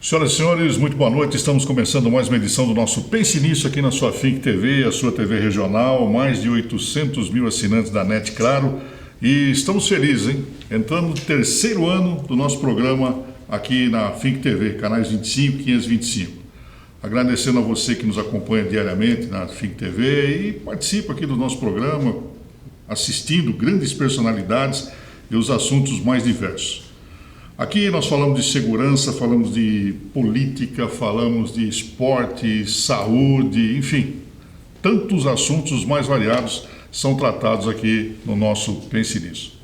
Senhoras e senhores, muito boa noite. Estamos começando mais uma edição do nosso Pense Nisso aqui na sua Fink TV, a sua TV regional, mais de 800 mil assinantes da NET, claro. E estamos felizes, hein? Entrando no terceiro ano do nosso programa aqui na Fink TV, canais 25 e 525. Agradecendo a você que nos acompanha diariamente na Fink TV e participa aqui do nosso programa, assistindo grandes personalidades e os assuntos mais diversos. Aqui nós falamos de segurança, falamos de política, falamos de esporte, saúde, enfim, tantos assuntos mais variados são tratados aqui no nosso Pense Nisso.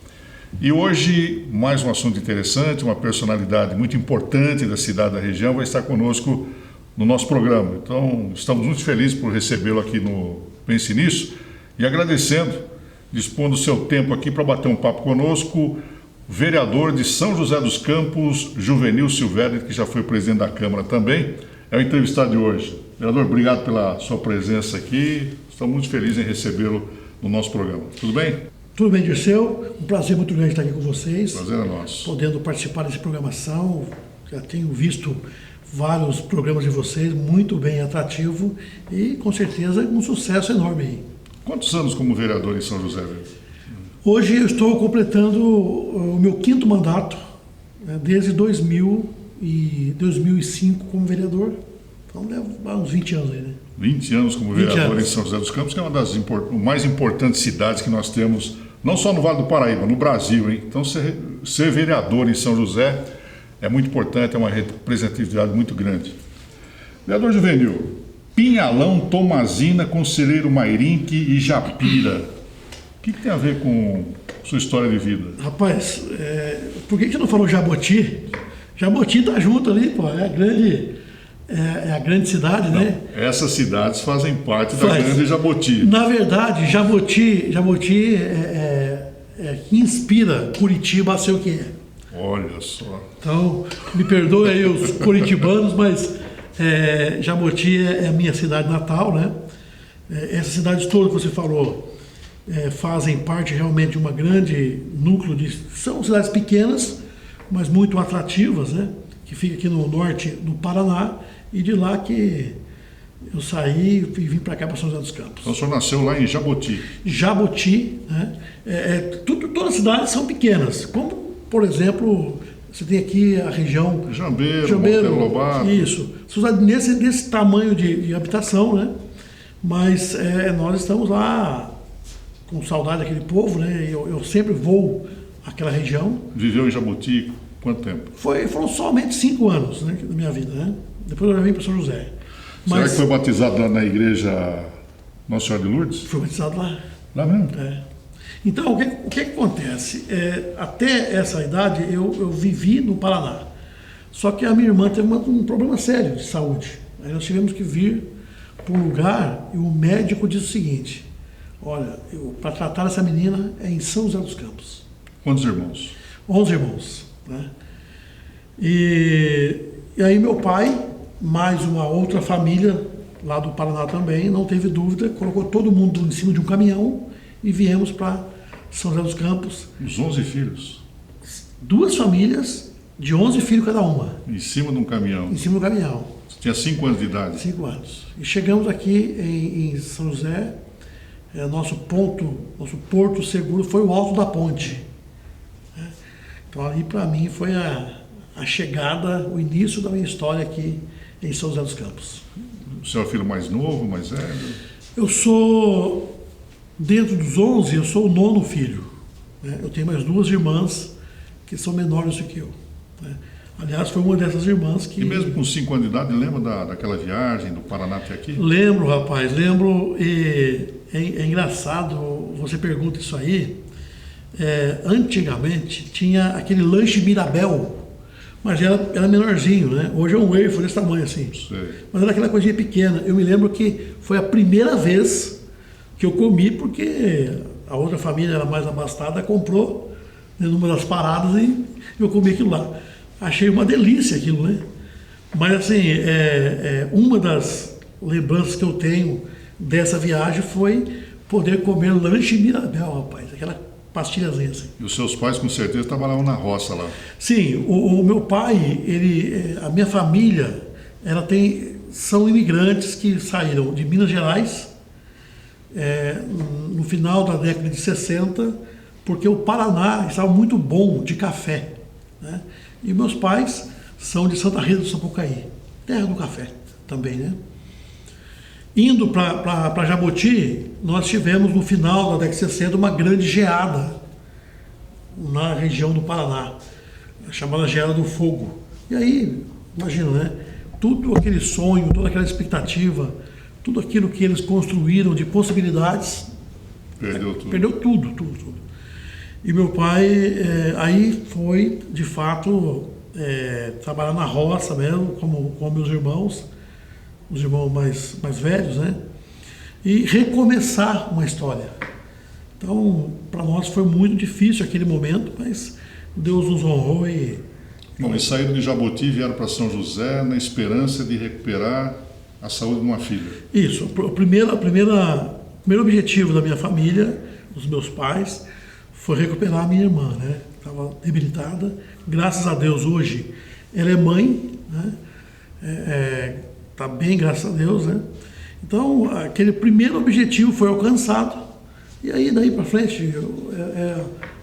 E hoje, mais um assunto interessante, uma personalidade muito importante da cidade da região vai estar conosco no nosso programa. Então, estamos muito felizes por recebê-lo aqui no Pense Nisso e agradecendo, dispondo do seu tempo aqui para bater um papo conosco, vereador de São José dos Campos, Juvenil Silvério, que já foi presidente da Câmara também, é o entrevistado de hoje. Vereador, obrigado pela sua presença aqui, estamos muito felizes em recebê-lo no nosso programa. Tudo bem? Tudo bem, Dirceu. Um prazer muito grande estar aqui com vocês. Prazer é nosso. Podendo participar dessa programação, já tenho visto vários programas de vocês, muito bem atrativo e com certeza um sucesso enorme aí. Quantos anos como vereador em São José, velho? Hoje eu estou completando o meu quinto mandato, né, desde 2005 como vereador, então leva uns 20 anos aí, né? 20 anos como vereador em São José dos Campos, que é uma das mais importantes cidades que nós temos, não só no Vale do Paraíba, no Brasil, hein? Então ser vereador em São José é muito importante, é uma representatividade muito grande. Vereador Juvenil, Pinhalão, Tomazina, Conselheiro Mairinque e Japira. O que tem a ver com sua história de vida? Rapaz, por que você não falou Jaboti? Jaboti tá junto ali, pô, é a grande cidade, não, né? Essas cidades fazem parte da grande Jaboti. Na verdade, Jaboti que inspira Curitiba a ser o que é. Olha só. Então, me perdoe aí os curitibanos, mas Jaboti é a minha cidade natal, né? Essas cidades todas que você falou fazem parte realmente de uma grande núcleo de... São cidades pequenas, mas muito atrativas, né? Que fica aqui no norte do Paraná, e de lá que eu saí e vim para cá, para São José dos Campos. Então o senhor nasceu lá em Jaboti? Jaboti, né? Todas as cidades são pequenas, como, por exemplo, você tem aqui a região... Jambeiro, Monteiro Lobato. Isso, nesse tamanho de habitação, né? Mas nós estamos lá com saudade daquele povo, né? Eu sempre vou àquela região. Viveu em Jaboti quanto tempo? Foram somente 5 anos, né, da minha vida, né? Depois eu já vim para São José. Será que foi batizado lá na igreja Nossa Senhora de Lourdes? Foi batizado lá. Lá mesmo? Então, o que acontece? Até essa idade eu vivi no Paraná. Só que a minha irmã teve um problema sério de saúde. Aí nós tivemos que vir para um lugar e o médico disse o seguinte: olha, para tratar essa menina é em São José dos Campos. Quantos irmãos? 11 irmãos, né? E aí meu pai, mais uma outra família lá do Paraná também, não teve dúvida, colocou todo mundo em cima de um caminhão e viemos para São José dos Campos. Os 11 filhos? 2 famílias de 11 filhos cada uma. Em cima de um caminhão? Em cima do caminhão. Você tinha 5 anos de idade? 5 anos. E chegamos aqui em São José, nosso porto seguro foi o Alto da Ponte. Então ali para mim foi a chegada, o início da minha história aqui em São José dos Campos. O senhor é o filho mais novo, mais velho? Eu sou, dentro dos 11, eu sou o 9º filho, né? Eu tenho mais 2 irmãs que são menores do que eu, né? Aliás, foi uma dessas irmãs que... E mesmo com 5 anos de idade, lembra daquela viagem do Paraná até aqui? Lembro, rapaz, lembro, e é engraçado, você pergunta isso aí. Antigamente tinha aquele lanche Mirabel, mas era menorzinho, né? Hoje é um wafer desse tamanho assim. Sei. Mas era aquela coisinha pequena. Eu me lembro que foi a primeira vez que eu comi, porque a outra família era mais abastada, comprou, né, numa das paradas, e eu comi aquilo lá. Achei uma delícia aquilo, né? Mas assim, uma das lembranças que eu tenho dessa viagem foi poder comer lanche Mirabel, rapaz. Aquela pastilhazinha assim. E os seus pais com certeza trabalhavam na roça lá. Sim, o meu pai, a minha família, são imigrantes que saíram de Minas Gerais no final da década de 60, porque o Paraná estava muito bom de café, né? E meus pais são de Santa Rita do Sapucaí, terra do café também, né? Indo para Jaboti, nós tivemos no final da década de 60 uma grande geada na região do Paraná, chamada Geada do Fogo. E aí, imagina, né? Tudo aquele sonho, toda aquela expectativa, tudo aquilo que eles construíram de possibilidades, perdeu tudo. E meu pai aí foi, de fato, trabalhar na roça mesmo, como meus irmãos, os irmãos mais velhos, né? E recomeçar uma história. Então, para nós foi muito difícil aquele momento, mas Deus nos honrou e... Bom, e saíram de Jaboti e vieram para São José na esperança de recuperar a saúde de uma filha. Isso. O primeiro objetivo da minha família, dos meus pais, foi recuperar a minha irmã, né? Estava debilitada. Graças a Deus, hoje, ela é mãe, né? Está bem, graças a Deus, né? Então, aquele primeiro objetivo foi alcançado. E aí, daí para frente,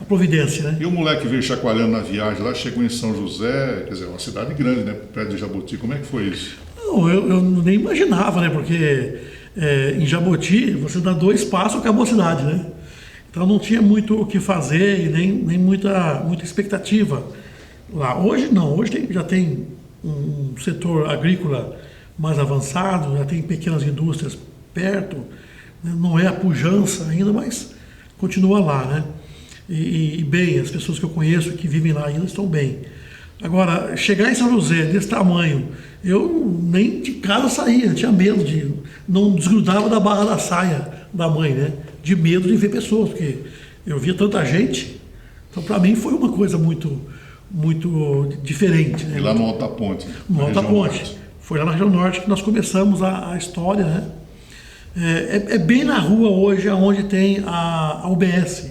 a providência, né? E o moleque veio chacoalhando na viagem lá, chegou em São José, quer dizer, uma cidade grande, né? Perto de Jaboti. Como é que foi isso? Não, eu nem imaginava, né? Porque em Jaboti, você dá 2 passos, acabou a cidade, né? Então não tinha muito o que fazer e nem muita expectativa lá. Hoje não, hoje já tem um setor agrícola mais avançado, já tem pequenas indústrias perto, né? Não é a pujança ainda, mas continua lá, né? E bem, as pessoas que eu conheço que vivem lá ainda estão bem. Agora, chegar em São José desse tamanho, eu nem de casa saía, eu tinha medo não desgrudava da barra da saia da mãe, né? De medo de ver pessoas, porque eu via tanta gente, então para mim foi uma coisa muito diferente, né? E lá no Alto da Ponte? No Alto da Ponte. Foi lá na região norte que nós começamos a história, né? É bem na rua hoje onde tem a UBS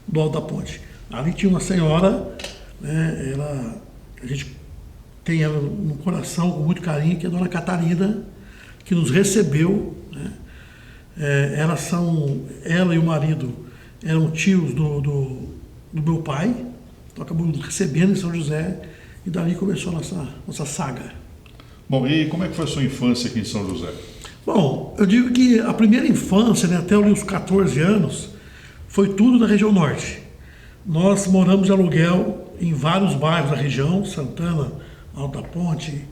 do Alto da Ponte. Ali tinha uma senhora, né? A gente tem ela no coração com muito carinho, que é a dona Catarina, que nos recebeu, né? Ela e o marido eram tios do meu pai, então acabou recebendo em São José, e dali começou a nossa saga. Bom, e como é que foi a sua infância aqui em São José? Bom, eu digo que a primeira infância, né, até os 14 anos, foi tudo na região norte. Nós moramos de aluguel em vários bairros da região, Santana, Alto da Ponte,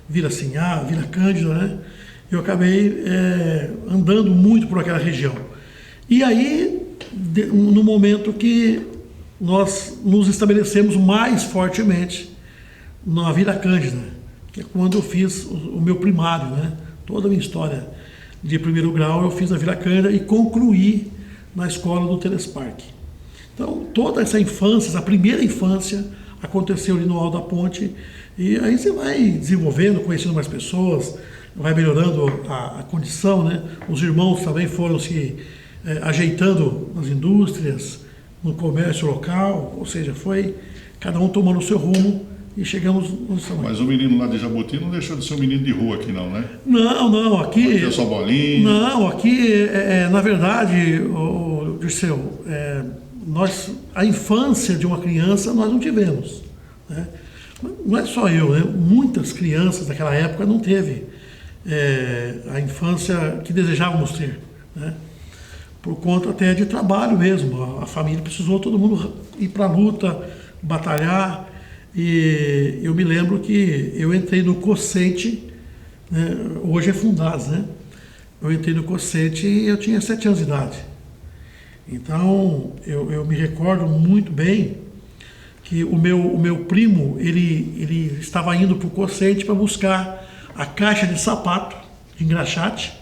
Vila Sinhá, Vila Cândida, né? Eu acabei andando muito por aquela região. E aí, no momento que nós nos estabelecemos mais fortemente na Vila Cândida, que é quando eu fiz o meu primário, né? Toda a minha história de primeiro grau eu fiz na Vila Cândida e concluí na escola do Telespark. Então, toda essa infância, essa primeira infância, aconteceu ali no Alto da Ponte, e aí você vai desenvolvendo, conhecendo mais pessoas, vai melhorando a condição, né? Os irmãos também foram se ajeitando nas indústrias, no comércio local, ou seja, foi cada um tomando o seu rumo e chegamos no estamos. Mas o menino lá de Jaboti não deixou de ser um menino de rua aqui não, né? Não, aqui... Batia sua bolinha? Não, aqui, na verdade, Dirceu, a infância de uma criança nós não tivemos, né? Não é só eu, né? Muitas crianças daquela época não teve a infância que desejávamos ter, né? Por conta até de trabalho mesmo. A família precisou todo mundo ir para a luta, batalhar. E eu me lembro que eu entrei no Cocente, né? Hoje é Fundaz, né? Eu entrei no Cocente e eu tinha 7 anos de idade. Então, eu me recordo muito bem que o meu primo, ele estava indo para o Cocente para buscar a caixa de sapato, de engraxate,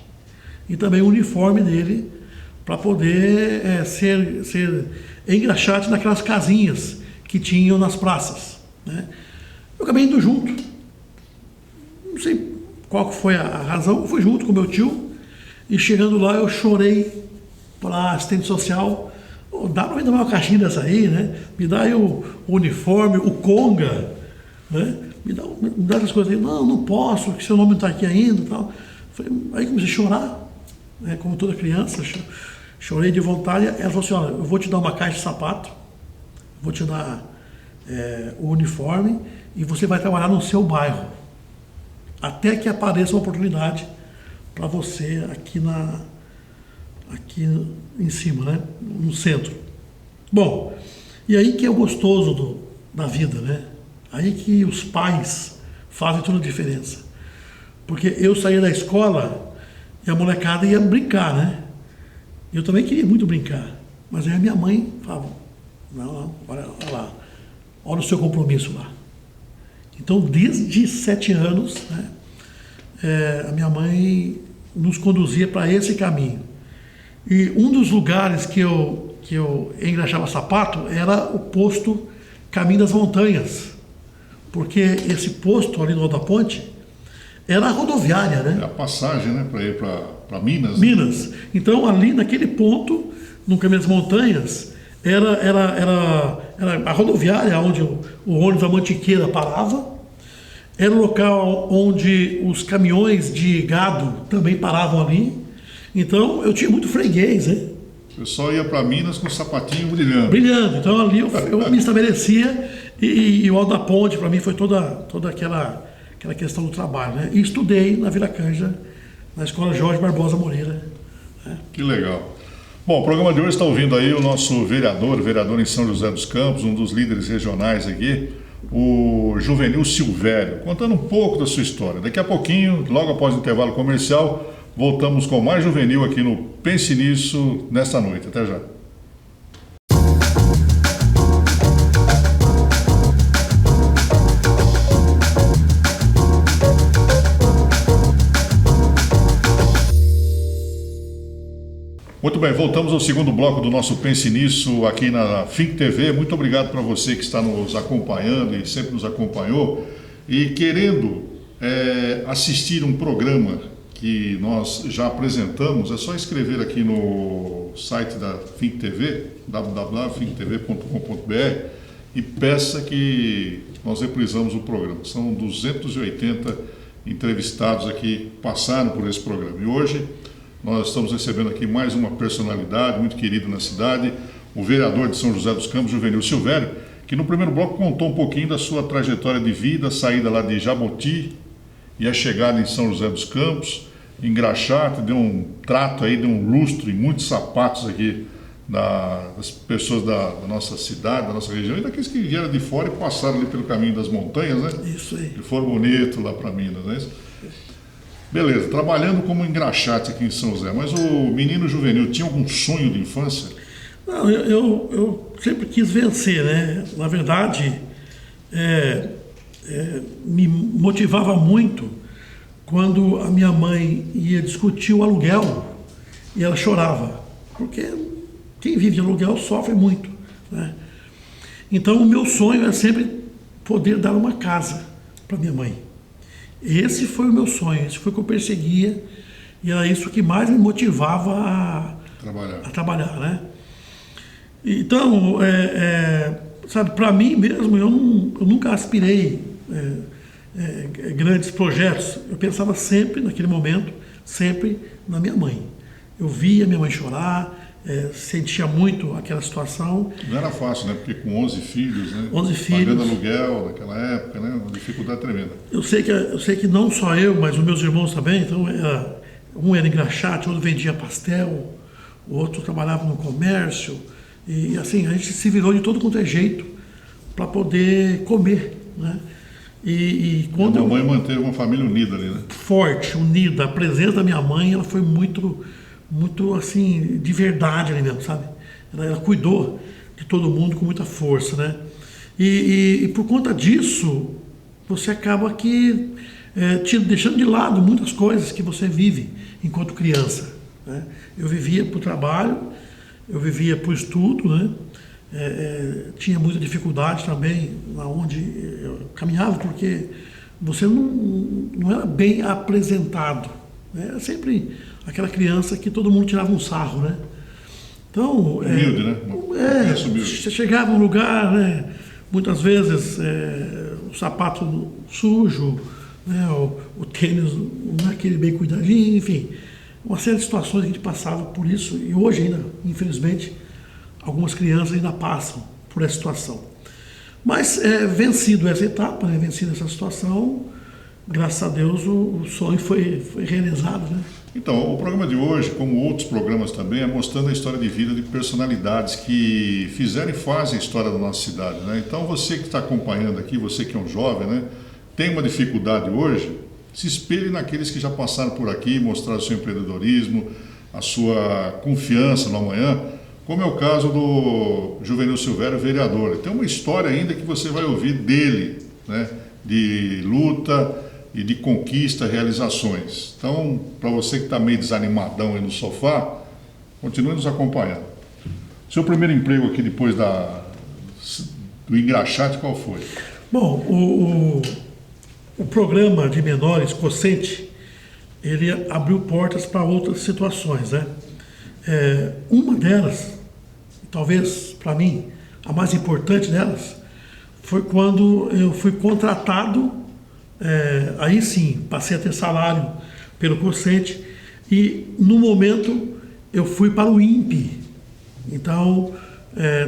e também o uniforme dele, para poder ser engraxate naquelas casinhas que tinham nas praças, né? Eu acabei indo junto, não sei qual foi a razão, eu fui junto com meu tio, e chegando lá eu chorei para a assistente social, "Oh, dá para me dar uma caixinha dessa aí, né? Me dá aí o uniforme, o conga, né? Me dá essas coisas aí." "Não, não posso, porque seu nome não está aqui ainda e tal." Aí comecei a chorar, né? Como toda criança, chorei de vontade. Ela falou assim: "Olha, eu vou te dar uma caixa de sapato, vou te dar o uniforme e você vai trabalhar no seu bairro, até que apareça uma oportunidade para você aqui em cima, né? No centro." Bom, e aí que é o gostoso da vida, né? Aí que os pais fazem toda a diferença. Porque eu saía da escola e a molecada ia brincar, né? Eu também queria muito brincar, mas aí a minha mãe falava: "Não, olha lá, olha o seu compromisso lá." Então, desde 7 anos, né, a minha mãe nos conduzia para esse caminho. E um dos lugares que eu engraxava sapato era o posto Caminho das Montanhas, porque esse posto ali no Alto da Ponte era a rodoviária, né? É a passagem, né, para ir para Minas. Minas. Então, ali naquele ponto, no Caminho das Montanhas, era a rodoviária onde o ônibus da Mantiqueira parava, era o local onde os caminhões de gado também paravam ali. Então, eu tinha muito freguês, né? O pessoal ia para Minas com o sapatinho brilhando. Brilhando. Então, ali eu me estabelecia e o Alto da Ponte, para mim, foi toda aquela questão do trabalho, né? E estudei na Vila Canja, na Escola Jorge Barbosa Moreira, né? Que legal. Bom, o programa de hoje está ouvindo aí o nosso vereador em São José dos Campos, um dos líderes regionais aqui, o Juvenil Silvério, contando um pouco da sua história. Daqui a pouquinho, logo após o intervalo comercial, voltamos com mais Juvenil aqui no Pense Nisso nesta noite. Até já. Muito bem, voltamos ao segundo bloco do nosso Pense Nisso aqui na FIC TV. Muito obrigado para você que está nos acompanhando e sempre nos acompanhou. E querendo assistir um programa que nós já apresentamos, é só escrever aqui no site da FIC TV, www.fictv.com.br, e peça que nós reprisamos o programa. São 280 entrevistados aqui que passaram por esse programa. E hoje nós estamos recebendo aqui mais uma personalidade muito querida na cidade, o vereador de São José dos Campos, Juvenil Silvério, que no primeiro bloco contou um pouquinho da sua trajetória de vida, a saída lá de Jaboti e a chegada em São José dos Campos, engraxate, deu um trato aí, deu um lustro em muitos sapatos aqui das pessoas da nossa cidade, da nossa região, e daqueles que vieram de fora e passaram ali pelo caminho das montanhas, né? Isso aí. E foram bonitos lá para Minas, não é isso? Beleza, trabalhando como engraxate aqui em São José, mas o menino Juvenil tinha algum sonho de infância? Não, eu sempre quis vencer, né? Na verdade, me motivava muito quando a minha mãe ia discutir o aluguel e ela chorava, porque quem vive de aluguel sofre muito, né? Então, o meu sonho é sempre poder dar uma casa para minha mãe. Esse foi o meu sonho, esse foi o que eu perseguia, e era isso que mais me motivava a trabalhar, né? Então, sabe, para mim mesmo, eu nunca aspirei grandes projetos. Eu pensava sempre, naquele momento, sempre na minha mãe. Eu via minha mãe chorar, sentia muito aquela situação. Não era fácil, né? Porque com 11 filhos, né? 11 filhos. Pagando aluguel naquela época, né? Uma dificuldade tremenda. Eu sei que não só eu, mas os meus irmãos também. Então, um era engraxate, outro vendia pastel, o outro trabalhava no comércio. E assim, a gente se virou de todo quanto é jeito para poder comer, né? E quando a minha mãe manteve uma família unida ali, né? Forte, unida. A presença da minha mãe, ela foi muito assim, de verdade ali mesmo, sabe? Ela cuidou de todo mundo com muita força, né? E por conta disso, você acaba deixando de lado muitas coisas que você vive enquanto criança, né? Eu vivia para o trabalho, eu vivia para o estudo, né? Tinha muita dificuldade também onde eu caminhava, porque você não era bem apresentado, né? Era sempre aquela criança que todo mundo tirava um sarro, né? Então, humilde, né? Você chegava num lugar, né? Muitas vezes o sapato sujo, né? O tênis não é aquele bem cuidadinho, enfim. Uma série de situações que a gente passava por isso e hoje ainda, infelizmente, algumas crianças ainda passam por essa situação. Mas vencido essa etapa, né? Vencido essa situação, graças a Deus o sonho foi realizado, né? Então, o programa de hoje, como outros programas também, é mostrando a história de vida de personalidades que fizeram e fazem a história da nossa cidade, né? Então, você que está acompanhando aqui, você que é um jovem, né, tem uma dificuldade hoje, se espelhe naqueles que já passaram por aqui, mostraram o seu empreendedorismo, a sua confiança no amanhã, como é o caso do Juvenil Silvério, vereador. Tem uma história ainda que você vai ouvir dele, né, de luta e de conquista, realizações. Então, para você que está meio desanimadão aí no sofá, continue nos acompanhando. Seu primeiro emprego aqui depois do engraxate, qual foi? Bom, o programa de menores, Cocente, ele abriu portas para outras situações, né? Uma delas, talvez para mim, a mais importante delas, foi quando eu fui contratado, aí sim, passei a ter salário pelo Cocente, e no momento eu fui para o INPE. Então,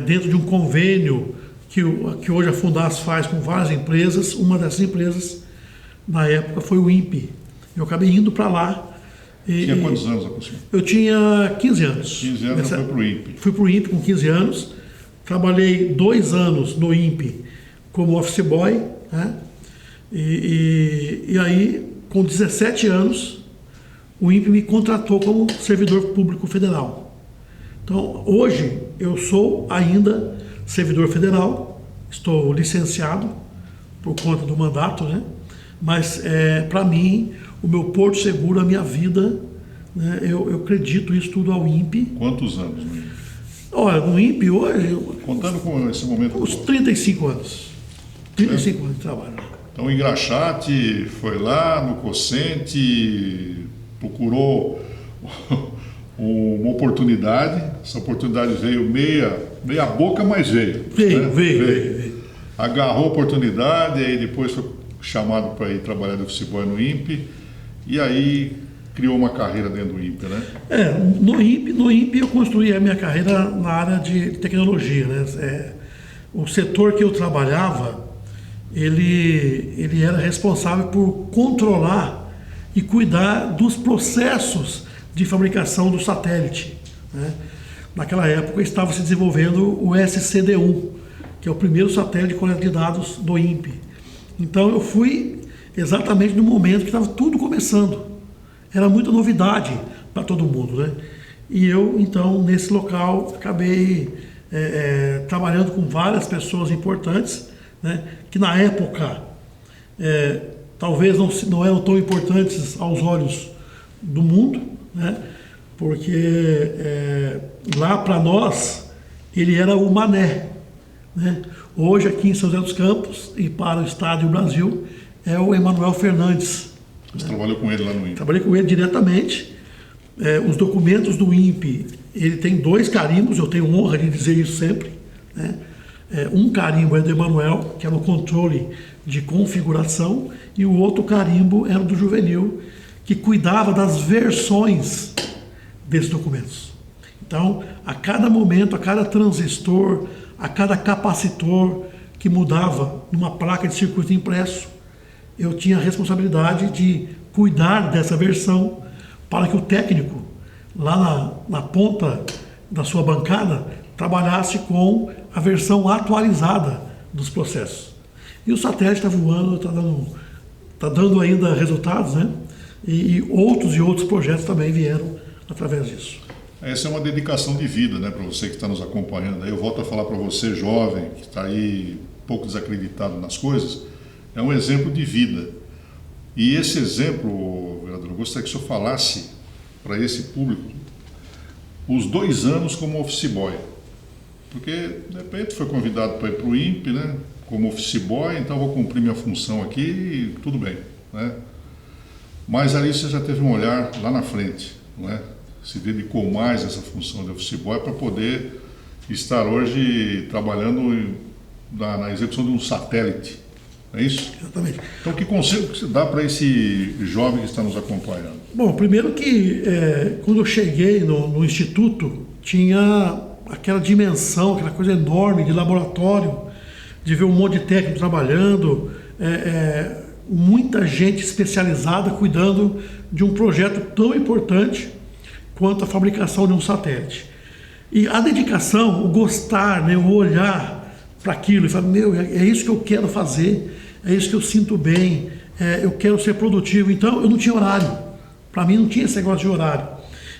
dentro de um convênio que hoje a Fundas faz com várias empresas, uma dessas empresas, na época, foi o INPE. Eu acabei indo para lá. Tinha quantos anos a pessoa? Eu tinha 15 anos. 15 anos, foi para o INPE. Fui para o INPE com 15 anos. Trabalhei 2 anos no INPE como office boy, né? E aí, com 17 anos, o INPE me contratou como servidor público federal. Então, hoje, eu sou ainda servidor federal, estou licenciado por conta do mandato, né? Mas, para mim, o meu porto seguro, a minha vida, né? Eu acredito isso tudo ao INPE. Quantos anos no INPE? Olha, no INPE hoje... Contando com esse momento... Uns 35 anos. 35 anos de trabalho. Então, o engraxate foi lá no Cocente, procurou uma oportunidade. Essa oportunidade veio meia boca, mas veio. Veio. Agarrou a oportunidade, aí depois foi chamado para ir trabalhar de office boy no INPE, e aí criou uma carreira dentro do INPE, né? No INPE eu construí a minha carreira na área de tecnologia, né? O setor que eu trabalhava, ele era responsável por controlar e cuidar dos processos de fabricação do satélite, né? Naquela época estava se desenvolvendo o SCD-1, que é o primeiro satélite de coleta de dados do INPE. Então eu fui exatamente no momento que estava tudo começando. Era muita novidade para todo mundo, né? E eu, então, nesse local, acabei trabalhando com várias pessoas importantes, né? Que na época talvez não eram tão importantes aos olhos do mundo, né? Porque lá para nós ele era o Mané, né? Hoje aqui em São José dos Campos e para o Estado e o Brasil é o Emanuel Fernandes. Você trabalhou com ele lá no INPE? Trabalhei com ele diretamente. Os documentos do INPE, ele tem 2 carimbos, eu tenho honra de dizer isso sempre, né? Um carimbo é do Emanuel, que era o controle de configuração, e o outro carimbo era do Juvenil, que cuidava das versões desses documentos. Então, a cada momento, a cada transistor, a cada capacitor que mudava numa placa de circuito impresso, eu tinha a responsabilidade de cuidar dessa versão para que o técnico, lá na ponta da sua bancada, trabalhasse com a versão atualizada dos processos. E o satélite está voando, está dando ainda resultados, né? E outros projetos também vieram através disso. Essa é uma dedicação de vida, né, para você que está nos acompanhando. Eu volto a falar para você, jovem, que está aí um pouco desacreditado nas coisas, é um exemplo de vida. E esse exemplo, vereador, eu gostaria que o senhor falasse para esse público os 2 anos como office boy. Porque, de repente, foi convidado para ir para o INPE, né, como office boy, então vou cumprir minha função aqui e tudo bem, né? Mas ali você já teve um olhar lá na frente, não é? se dedicou mais a essa função de office boy para poder estar hoje trabalhando na execução de um satélite. É isso? Exatamente. Então, que conselho que você dá para esse jovem que está nos acompanhando? Bom, primeiro que quando eu cheguei no Instituto, tinha aquela dimensão, aquela coisa enorme de laboratório, de ver um monte de técnico trabalhando, muita gente especializada cuidando de um projeto tão importante quanto a fabricação de um satélite. E a dedicação, o gostar, né, o olhar para aquilo e falar, é isso que eu quero fazer, é isso que eu sinto bem, eu quero ser produtivo. Então, eu não tinha horário. Para mim, não tinha esse negócio de horário.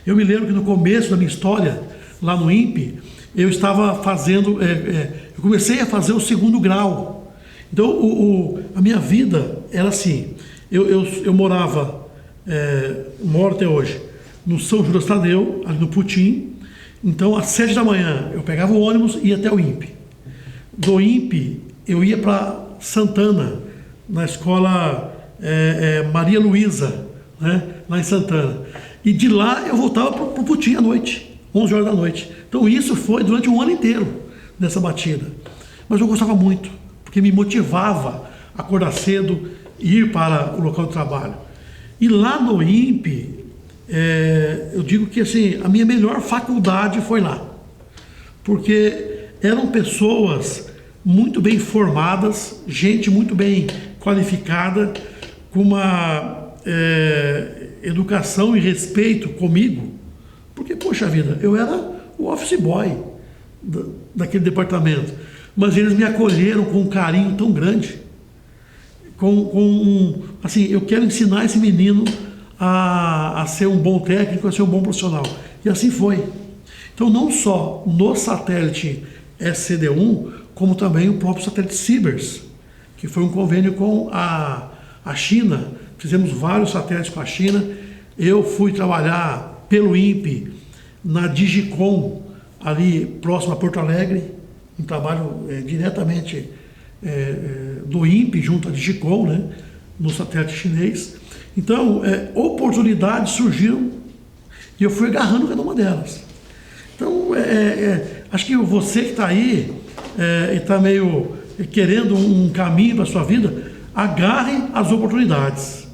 Eu me lembro que no começo da minha história, lá no INPE, eu estava fazendo, eu comecei a fazer o 2º grau. Então, a minha vida era assim, eu morava, moro até hoje, no São Judas Tadeu, ali no Putim. Então, às 7 da manhã, eu pegava o ônibus e ia até o INPE. Do INPE, eu ia para Santana, na escola Maria Luísa, né, lá em Santana. E de lá, eu voltava para o Putim à noite, 11 horas da noite. Então, isso foi durante um ano inteiro, nessa batida. Mas eu gostava muito, porque me motivava a acordar cedo e ir para o local de trabalho. E lá no INPE, eu digo que assim, a minha melhor faculdade foi lá, porque eram pessoas muito bem formadas, gente muito bem qualificada, com uma educação e respeito comigo, porque, poxa vida, eu era o office boy daquele departamento, mas eles me acolheram com um carinho tão grande, assim, eu quero ensinar esse menino a ser um bom técnico, a ser um bom profissional. E assim foi. Então, não só no satélite SCD-1, como também o próprio satélite Sibers, que foi um convênio com a China. Fizemos vários satélites com a China. Eu fui trabalhar pelo INPE na Digicom, ali próximo a Porto Alegre, um trabalho diretamente do INPE junto à Digicom, né, no satélite chinês. Então, oportunidades surgiram e eu fui agarrando cada uma delas. Então, acho que você que está aí e está meio querendo um caminho para a sua vida, agarre as oportunidades.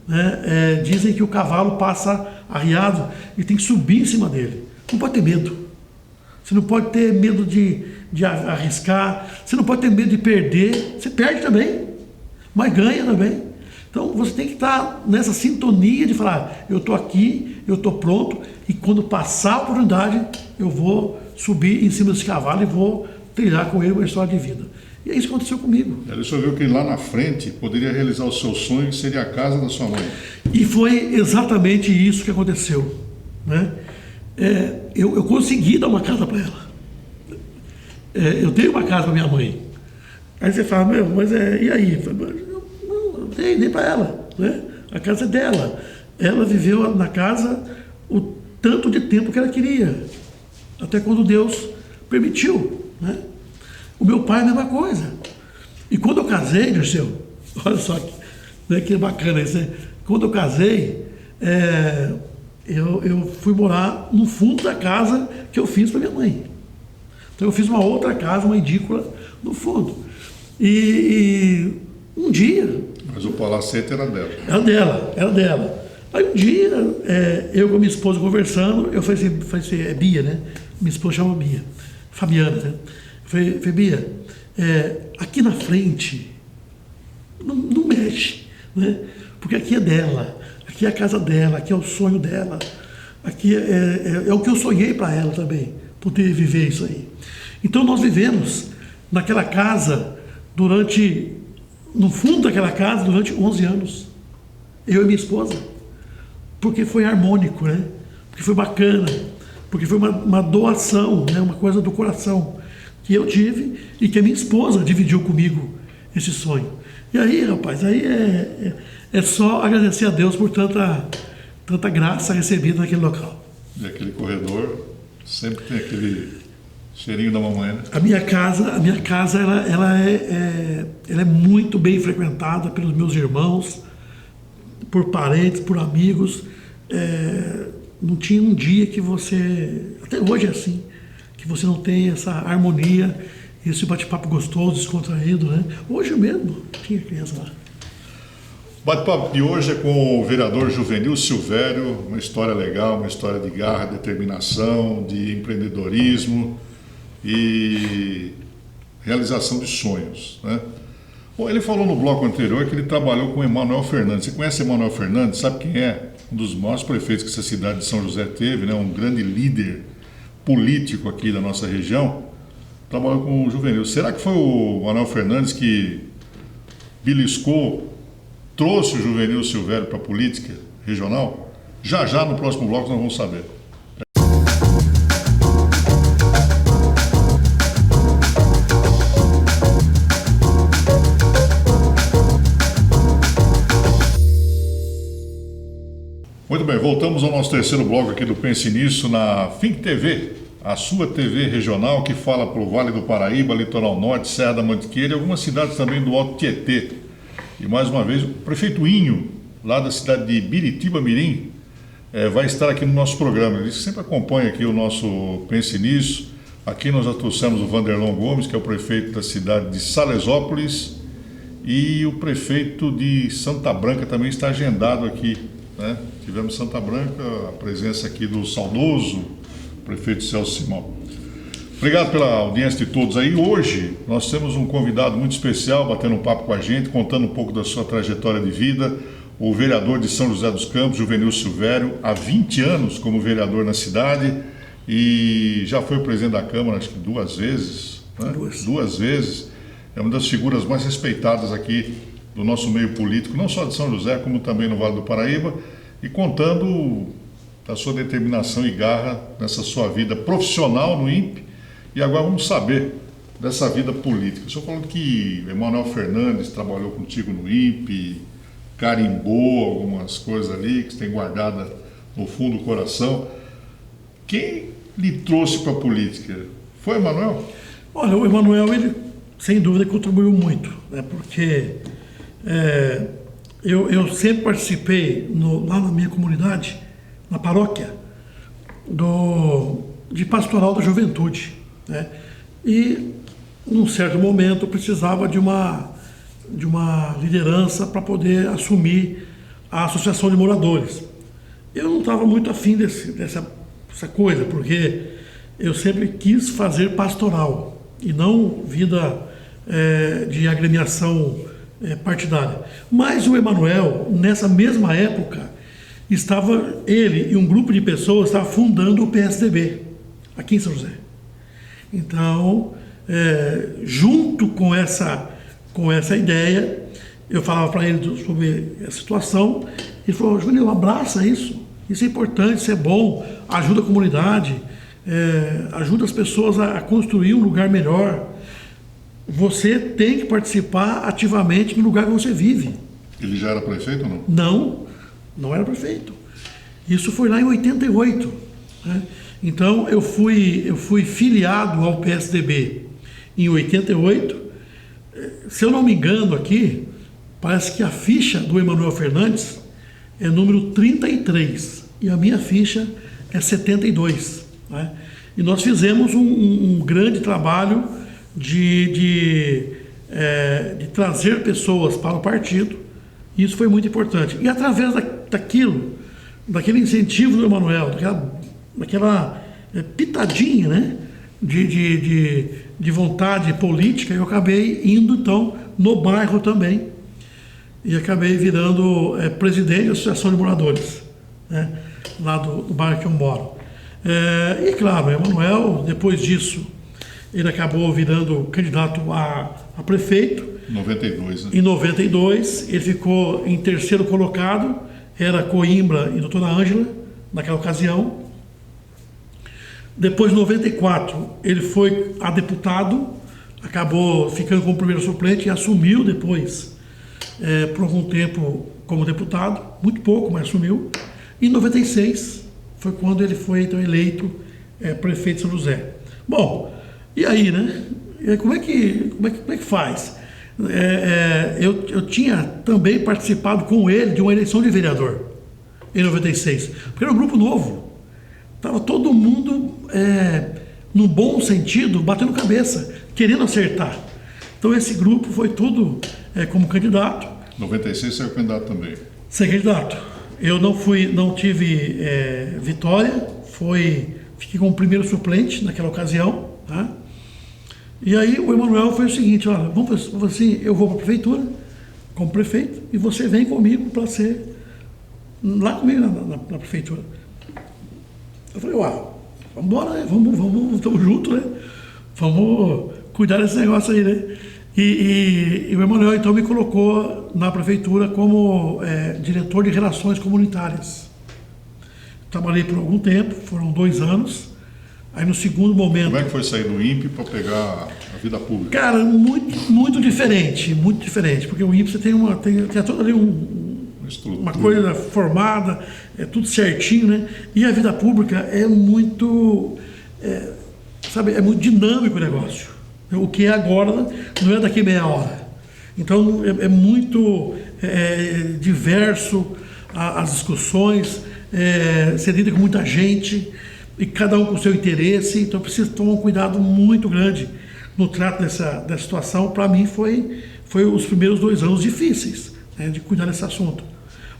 Né? Dizem que o cavalo passa arriado e tem que subir em cima dele. Não pode ter medo. Você não pode ter medo de arriscar, você não pode ter medo de perder. Você perde também, mas ganha também. Então, você tem que estar nessa sintonia de falar, eu estou aqui, eu estou pronto, e quando passar a oportunidade, eu vou subir em cima desse cavalo e vou trilhar com ele uma história de vida. E é isso que aconteceu comigo. Ele só viu que lá na frente poderia realizar o seu sonho, que seria a casa da sua mãe. E foi exatamente isso que aconteceu. Né? Eu consegui dar uma casa para ela. Eu dei uma casa para minha mãe. Aí você fala, mas e aí? Não dei nem para ela. Né? A casa é dela. Ela viveu na casa o tanto de tempo que ela queria. Até quando Deus permitiu. Né? O meu pai é a mesma coisa. E quando eu casei, Dirceu, olha só que bacana isso, né? Quando eu casei, eu fui morar no fundo da casa que eu fiz para minha mãe. Então eu fiz uma outra casa, uma edícula, no fundo. E um dia... Mas o palacete era dela. Era dela. Aí um dia, eu com a minha esposa conversando, eu falei assim, é Bia, né? Minha esposa chama Bia, Fabiana, né? Eu falei, Bia, aqui na frente, não mexe, né? Porque aqui é dela, aqui é a casa dela, aqui é o sonho dela, aqui é o que eu sonhei para ela também, poder viver isso aí. Então nós vivemos naquela casa no fundo daquela casa, durante 11 anos, eu e minha esposa, porque foi harmônico, né? Porque foi bacana, porque foi uma doação, né? Uma coisa do coração que eu tive e que a minha esposa dividiu comigo esse sonho. E aí, rapaz, aí é só agradecer a Deus por tanta graça recebida naquele local. E aquele corredor sempre tem aquele cheirinho da mamãe, né? A minha casa ela é muito bem frequentada pelos meus irmãos, por parentes, por amigos. não tinha um dia que você, até hoje é assim, que você não tem essa harmonia, esse bate-papo gostoso, descontraído, né? Hoje mesmo tinha criança lá. Bate-papo de hoje é com o vereador Juvenil Silvério, uma história legal, uma história de garra, determinação, de empreendedorismo e realização de sonhos, né? Bom, ele falou no bloco anterior que ele trabalhou com Emanuel Fernandes. Você conhece Emanuel Fernandes? Sabe quem é? Um dos maiores prefeitos que essa cidade de São José teve, né? Um grande líder político aqui da nossa região. Trabalhou com o Juvenil. Será que foi o Emanuel Fernandes que beliscou, trouxe o Juvenil Silvério para a política regional? Já já no próximo bloco nós vamos saber. Muito bem, voltamos ao nosso terceiro bloco aqui do Pense Nisso na Fink TV, a sua TV regional que fala para o Vale do Paraíba, Litoral Norte, Serra da Mantiqueira e algumas cidades também do Alto Tietê. E mais uma vez, o prefeito Inho, lá da cidade de Biritiba Mirim, vai estar aqui no nosso programa. Ele sempre acompanha aqui o nosso Pense Nisso. Aqui nós já trouxemos o Vanderlon Gomes, que é o prefeito da cidade de Salesópolis, e o prefeito de Santa Branca também está agendado aqui, né? Tivemos em Santa Branca a presença aqui do saudoso prefeito Celso Simão. Obrigado pela audiência de todos aí. Hoje nós temos um convidado muito especial batendo um papo com a gente, contando um pouco da sua trajetória de vida, o vereador de São José dos Campos, Juvenil Silvério, há 20 anos como vereador na cidade e já foi presidente da Câmara, acho que 2 vezes, né? Duas vezes. É uma das figuras mais respeitadas aqui do nosso meio político, não só de São José, como também no Vale do Paraíba, e contando da sua determinação e garra nessa sua vida profissional no INPE. E agora vamos saber dessa vida política. O senhor falou que Emanuel Fernandes trabalhou contigo no INPE, carimbou algumas coisas ali que você tem guardada no fundo do coração. Quem lhe trouxe para a política? Foi o Emanuel? Olha, o Emanuel, ele sem dúvida contribuiu muito, né? Porque eu sempre participei lá na minha comunidade, na paróquia, de pastoral da juventude, né? E num certo momento eu precisava de uma liderança para poder assumir a associação de moradores. Eu não estava muito afim dessa coisa, porque eu sempre quis fazer pastoral e não vida de agremiação partidária. Mas o Emanuel, nessa mesma época, ele e um grupo de pessoas estavam fundando o PSDB aqui em São José. Então, junto com essa ideia, eu falava para ele sobre a situação. Ele falou: Juvenil, abraça isso é importante, isso é bom, ajuda a comunidade, ajuda as pessoas a construir um lugar melhor. Você tem que participar ativamente no lugar que você vive. Ele já era prefeito ou não? Não era prefeito. Isso foi lá em 88. Né? Então eu fui filiado ao PSDB em 88. Se eu não me engano aqui, parece que a ficha do Emanuel Fernandes é número 33 e a minha ficha é 72. Né? E nós fizemos um grande trabalho de trazer pessoas para o partido. E isso foi muito importante. E através daquele incentivo do Emanuel, daquela pitadinha, né, de vontade política, eu acabei indo então no bairro também e acabei virando presidente da Associação de Moradores, né, lá do bairro que eu moro. E claro, o Emanuel, depois disso, ele acabou virando candidato a prefeito. 92, né? Em 92, ele ficou em terceiro colocado, era Coimbra e doutora Ângela, naquela ocasião. Depois, em 94, ele foi a deputado, acabou ficando como primeiro suplente e assumiu depois, por algum tempo, como deputado, muito pouco, mas assumiu. Em 96, foi quando ele foi então eleito prefeito de São José. Bom, e aí, né? Como é que faz? Eu tinha também participado com ele de uma eleição de vereador em 96, porque era um grupo novo. Estava todo mundo, no bom sentido, batendo cabeça, querendo acertar. Então esse grupo foi tudo como candidato. 96 saiu candidato também. Ser candidato. Eu não tive vitória, fiquei como primeiro suplente naquela ocasião, tá? E aí o Emanuel fez o seguinte: olha, vamos assim, eu vou para a prefeitura como prefeito e você vem comigo para ser lá comigo na prefeitura. Eu falei, vamos embora, né? Vamos, estamos juntos, né? Vamos cuidar desse negócio aí, né? E o Emanuel então me colocou na prefeitura como diretor de relações comunitárias. Trabalhei por algum tempo, foram 2 anos. Aí no segundo momento... Como é que foi sair do INPE para pegar a vida pública? Cara, muito diferente, porque o INPE você tem toda ali uma coisa formada, tudo certinho, né? E a vida pública é muito, é muito dinâmico o negócio. O que é agora não é daqui meia hora. Então é muito diverso as discussões, você lida com muita gente e cada um com o seu interesse, então precisa tomar um cuidado muito grande no trato dessa situação. Para mim foi os primeiros 2 anos difíceis, né, de cuidar desse assunto.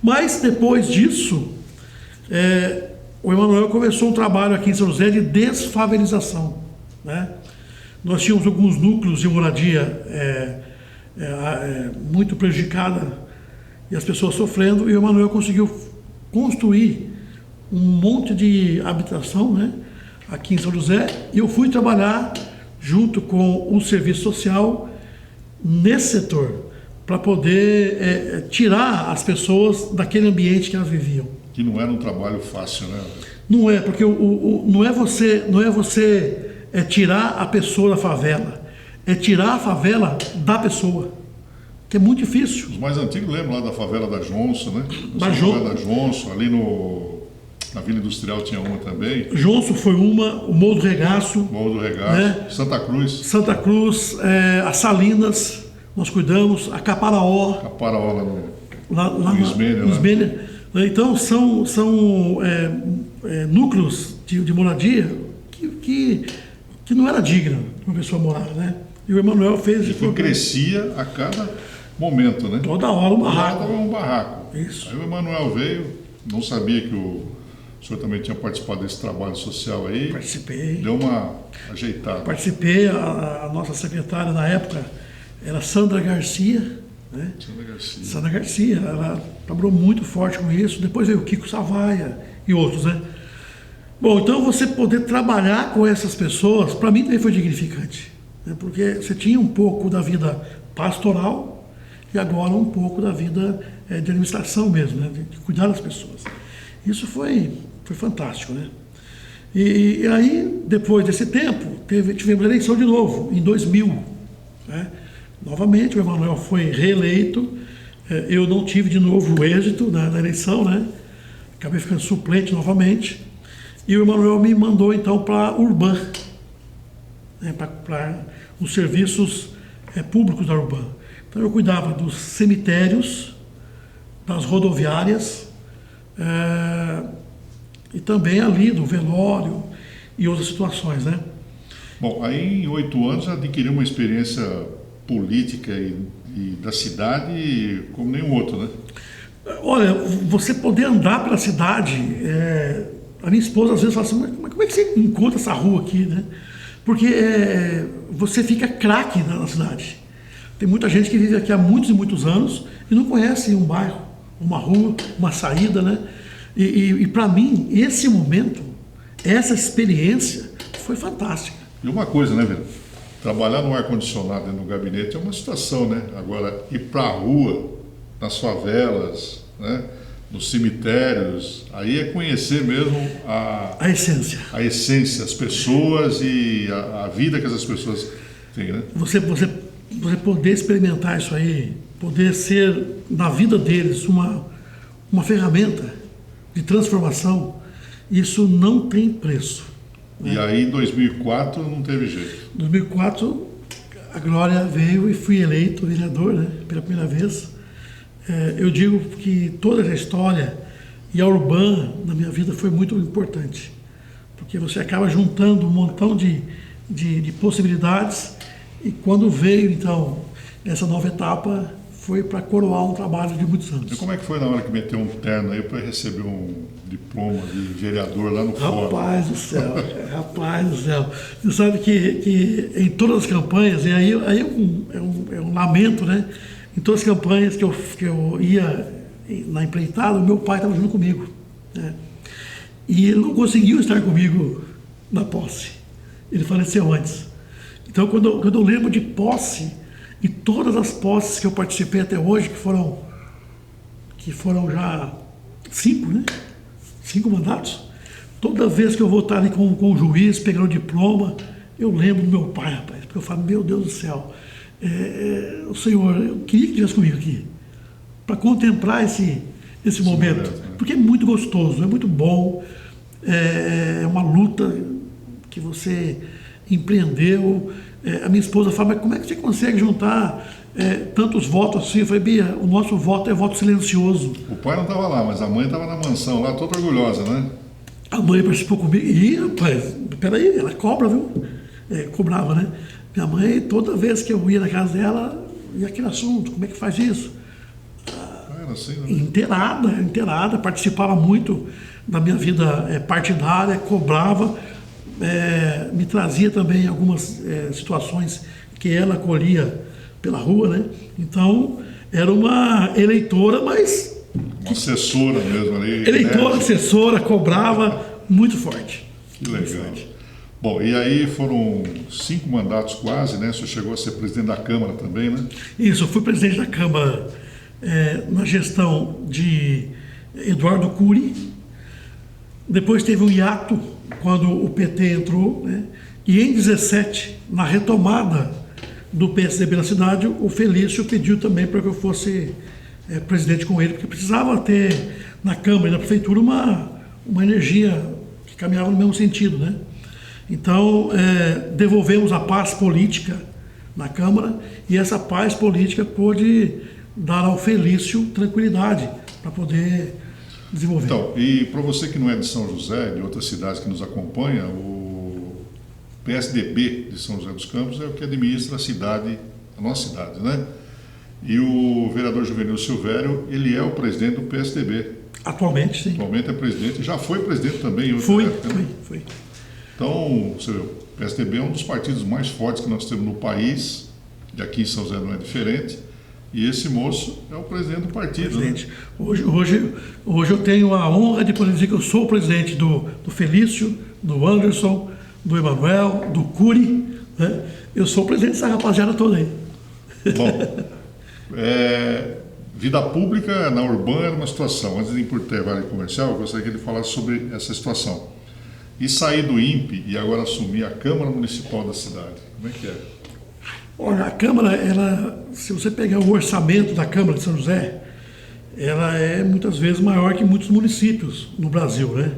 Mas depois disso, o Emanuel começou um trabalho aqui em São José de desfavelização, né? Nós tínhamos alguns núcleos de moradia muito prejudicada e as pessoas sofrendo, e o Emanuel conseguiu construir um monte de habitação, né, aqui em São José, e eu fui trabalhar junto com o serviço social nesse setor, para poder tirar as pessoas daquele ambiente que elas viviam. Que não era um trabalho fácil, né? Não é, porque não é você tirar a pessoa da favela, é tirar a favela da pessoa, que é muito difícil. Os mais antigos lembram lá da favela da Johnson, né? Da Johnson, ali na Vila Industrial tinha uma também. Johnson foi uma, o Morro do Regaço. Morro do Regaço, né? Santa Cruz, as Salinas, nós cuidamos, a Caparaó. Caparaó lá no Ismênia. Então são núcleos de moradia que não era digna de uma pessoa morar, né? E o Emanuel fez... E que crescia a cada momento, né? Toda hora um barraco. Toda hora um barraco. Isso. Aí o Emanuel veio, não sabia que o senhor também tinha participado desse trabalho social aí. Participei. Deu uma ajeitada. Participei, a nossa secretária na época era Sandra Garcia, né? Sandra Garcia, ela trabalhou muito forte com isso. Depois veio o Kiko Savaia e outros, né? Bom, então você poder trabalhar com essas pessoas, para mim também foi dignificante, né? Porque você tinha um pouco da vida pastoral e agora um pouco da vida de administração mesmo, né? De cuidar das pessoas. Isso foi fantástico, né? E aí, depois desse tempo, tivemos eleição de novo, em 2000, né? Novamente, o Emanuel foi reeleito, eu não tive de novo o êxito na eleição, né? Acabei ficando suplente novamente, e o Emanuel me mandou então para a Urban, né? Para os serviços públicos da Urban. Então eu cuidava dos cemitérios, das rodoviárias, e também ali do velório e outras situações, né? Bom, aí em 8 anos adquiriu uma experiência política e da cidade como nenhum outro, né? Olha, você poder andar pela cidade, a minha esposa às vezes fala assim, mas como é que você encontra essa rua aqui, né? Porque você fica craque na cidade. Tem muita gente que vive aqui há muitos e muitos anos e não conhece um bairro, uma rua, uma saída, né? E para mim, esse momento, essa experiência foi fantástica. E uma coisa, né, Vera? Trabalhar no ar-condicionado dentro do gabinete é uma situação, né? Agora, ir para a rua, nas favelas, né? Nos cemitérios, aí é conhecer mesmo a essência. A essência, as pessoas e a vida que essas pessoas têm, né? Você poder experimentar isso aí, poder ser, na vida deles, uma ferramenta de transformação, isso não tem preço. E aí, em 2004, não teve jeito. Em 2004, a Glória veio e fui eleito vereador, né, pela primeira vez. Eu digo que toda essa história e a Urban, na minha vida, foi muito importante. porque você acaba juntando um montão de possibilidades, e quando veio, então, essa nova etapa, foi para coroar um trabalho de muitos anos. E como é que foi na hora que meteu um terno aí para receber um diploma de vereador lá no fórum? Rapaz do céu, rapaz do céu. Você sabe que em todas as campanhas, e aí é um lamento, né? Em todas as campanhas que eu ia na empreitada, o meu pai estava junto comigo, né? E ele não conseguiu estar comigo na posse. Ele faleceu antes. Então, quando eu lembro de posse, e todas as posses que eu participei até hoje, que foram já 5, né? 5 mandatos. Toda vez que eu vou estar ali com o juiz, pegando o diploma, eu lembro do meu pai, rapaz. Porque eu falo, meu Deus do céu, o senhor, eu queria que estivesse comigo aqui, para contemplar esse momento. Né? Porque é muito gostoso, é muito bom, é uma luta que você empreendeu. A minha esposa fala, mas como é que você consegue juntar tantos votos assim? Eu falei, Bia, o nosso voto é voto silencioso. O pai não estava lá, mas a mãe estava na mansão lá, toda orgulhosa, né? A mãe participou comigo. Ih, rapaz, peraí, ela cobra, viu? Cobrava, né? Minha mãe, toda vez que eu ia na casa dela, e aquele assunto, como é que faz isso? Era assim, né? Inteirada, participava muito da minha vida partidária, cobrava. Me trazia também algumas situações que ela colhia pela rua, né? Então, era uma eleitora, mas... Uma assessora mesmo ali. Eleitora, assessora, cobrava, muito forte. Que legal. Bom, e aí foram 5 mandatos quase, né? O senhor chegou a ser presidente da Câmara também, né? Isso, eu fui presidente da Câmara na gestão de Eduardo Cury. Depois teve um hiato quando o PT entrou, né? E em 17, na retomada do PSDB na cidade, o Felício pediu também para que eu fosse presidente com ele, porque precisava ter na Câmara e na Prefeitura uma energia que caminhava no mesmo sentido, né? Então, devolvemos a paz política na Câmara, e essa paz política pôde dar ao Felício tranquilidade para poder desenvolver. Então, e para você que não é de São José, de outras cidades que nos acompanha, o PSDB de São José dos Campos é o que administra a cidade, a nossa cidade, né? E o vereador Juvenil Silvério, ele é o presidente do PSDB. Atualmente, sim. Atualmente é presidente, já foi presidente também em outra época, né? Foi. Então, você vê, o PSDB é um dos partidos mais fortes que nós temos no país, e aqui em São José não é diferente. E esse moço é o presidente do partido. Presidente. Né? Hoje eu tenho a honra de poder dizer que eu sou o presidente do Felício, do Anderson, do Emanuel, do Cury, né? Eu sou o presidente dessa rapaziada toda aí. Bom, vida pública na Urbana era uma situação. Antes de ir por intervalo comercial, eu gostaria que ele falasse sobre essa situação. E sair do INPE e agora assumir a Câmara Municipal da cidade. Como é que é? Olha, a Câmara, se você pegar o orçamento da Câmara de São José, ela é muitas vezes maior que muitos municípios no Brasil, né?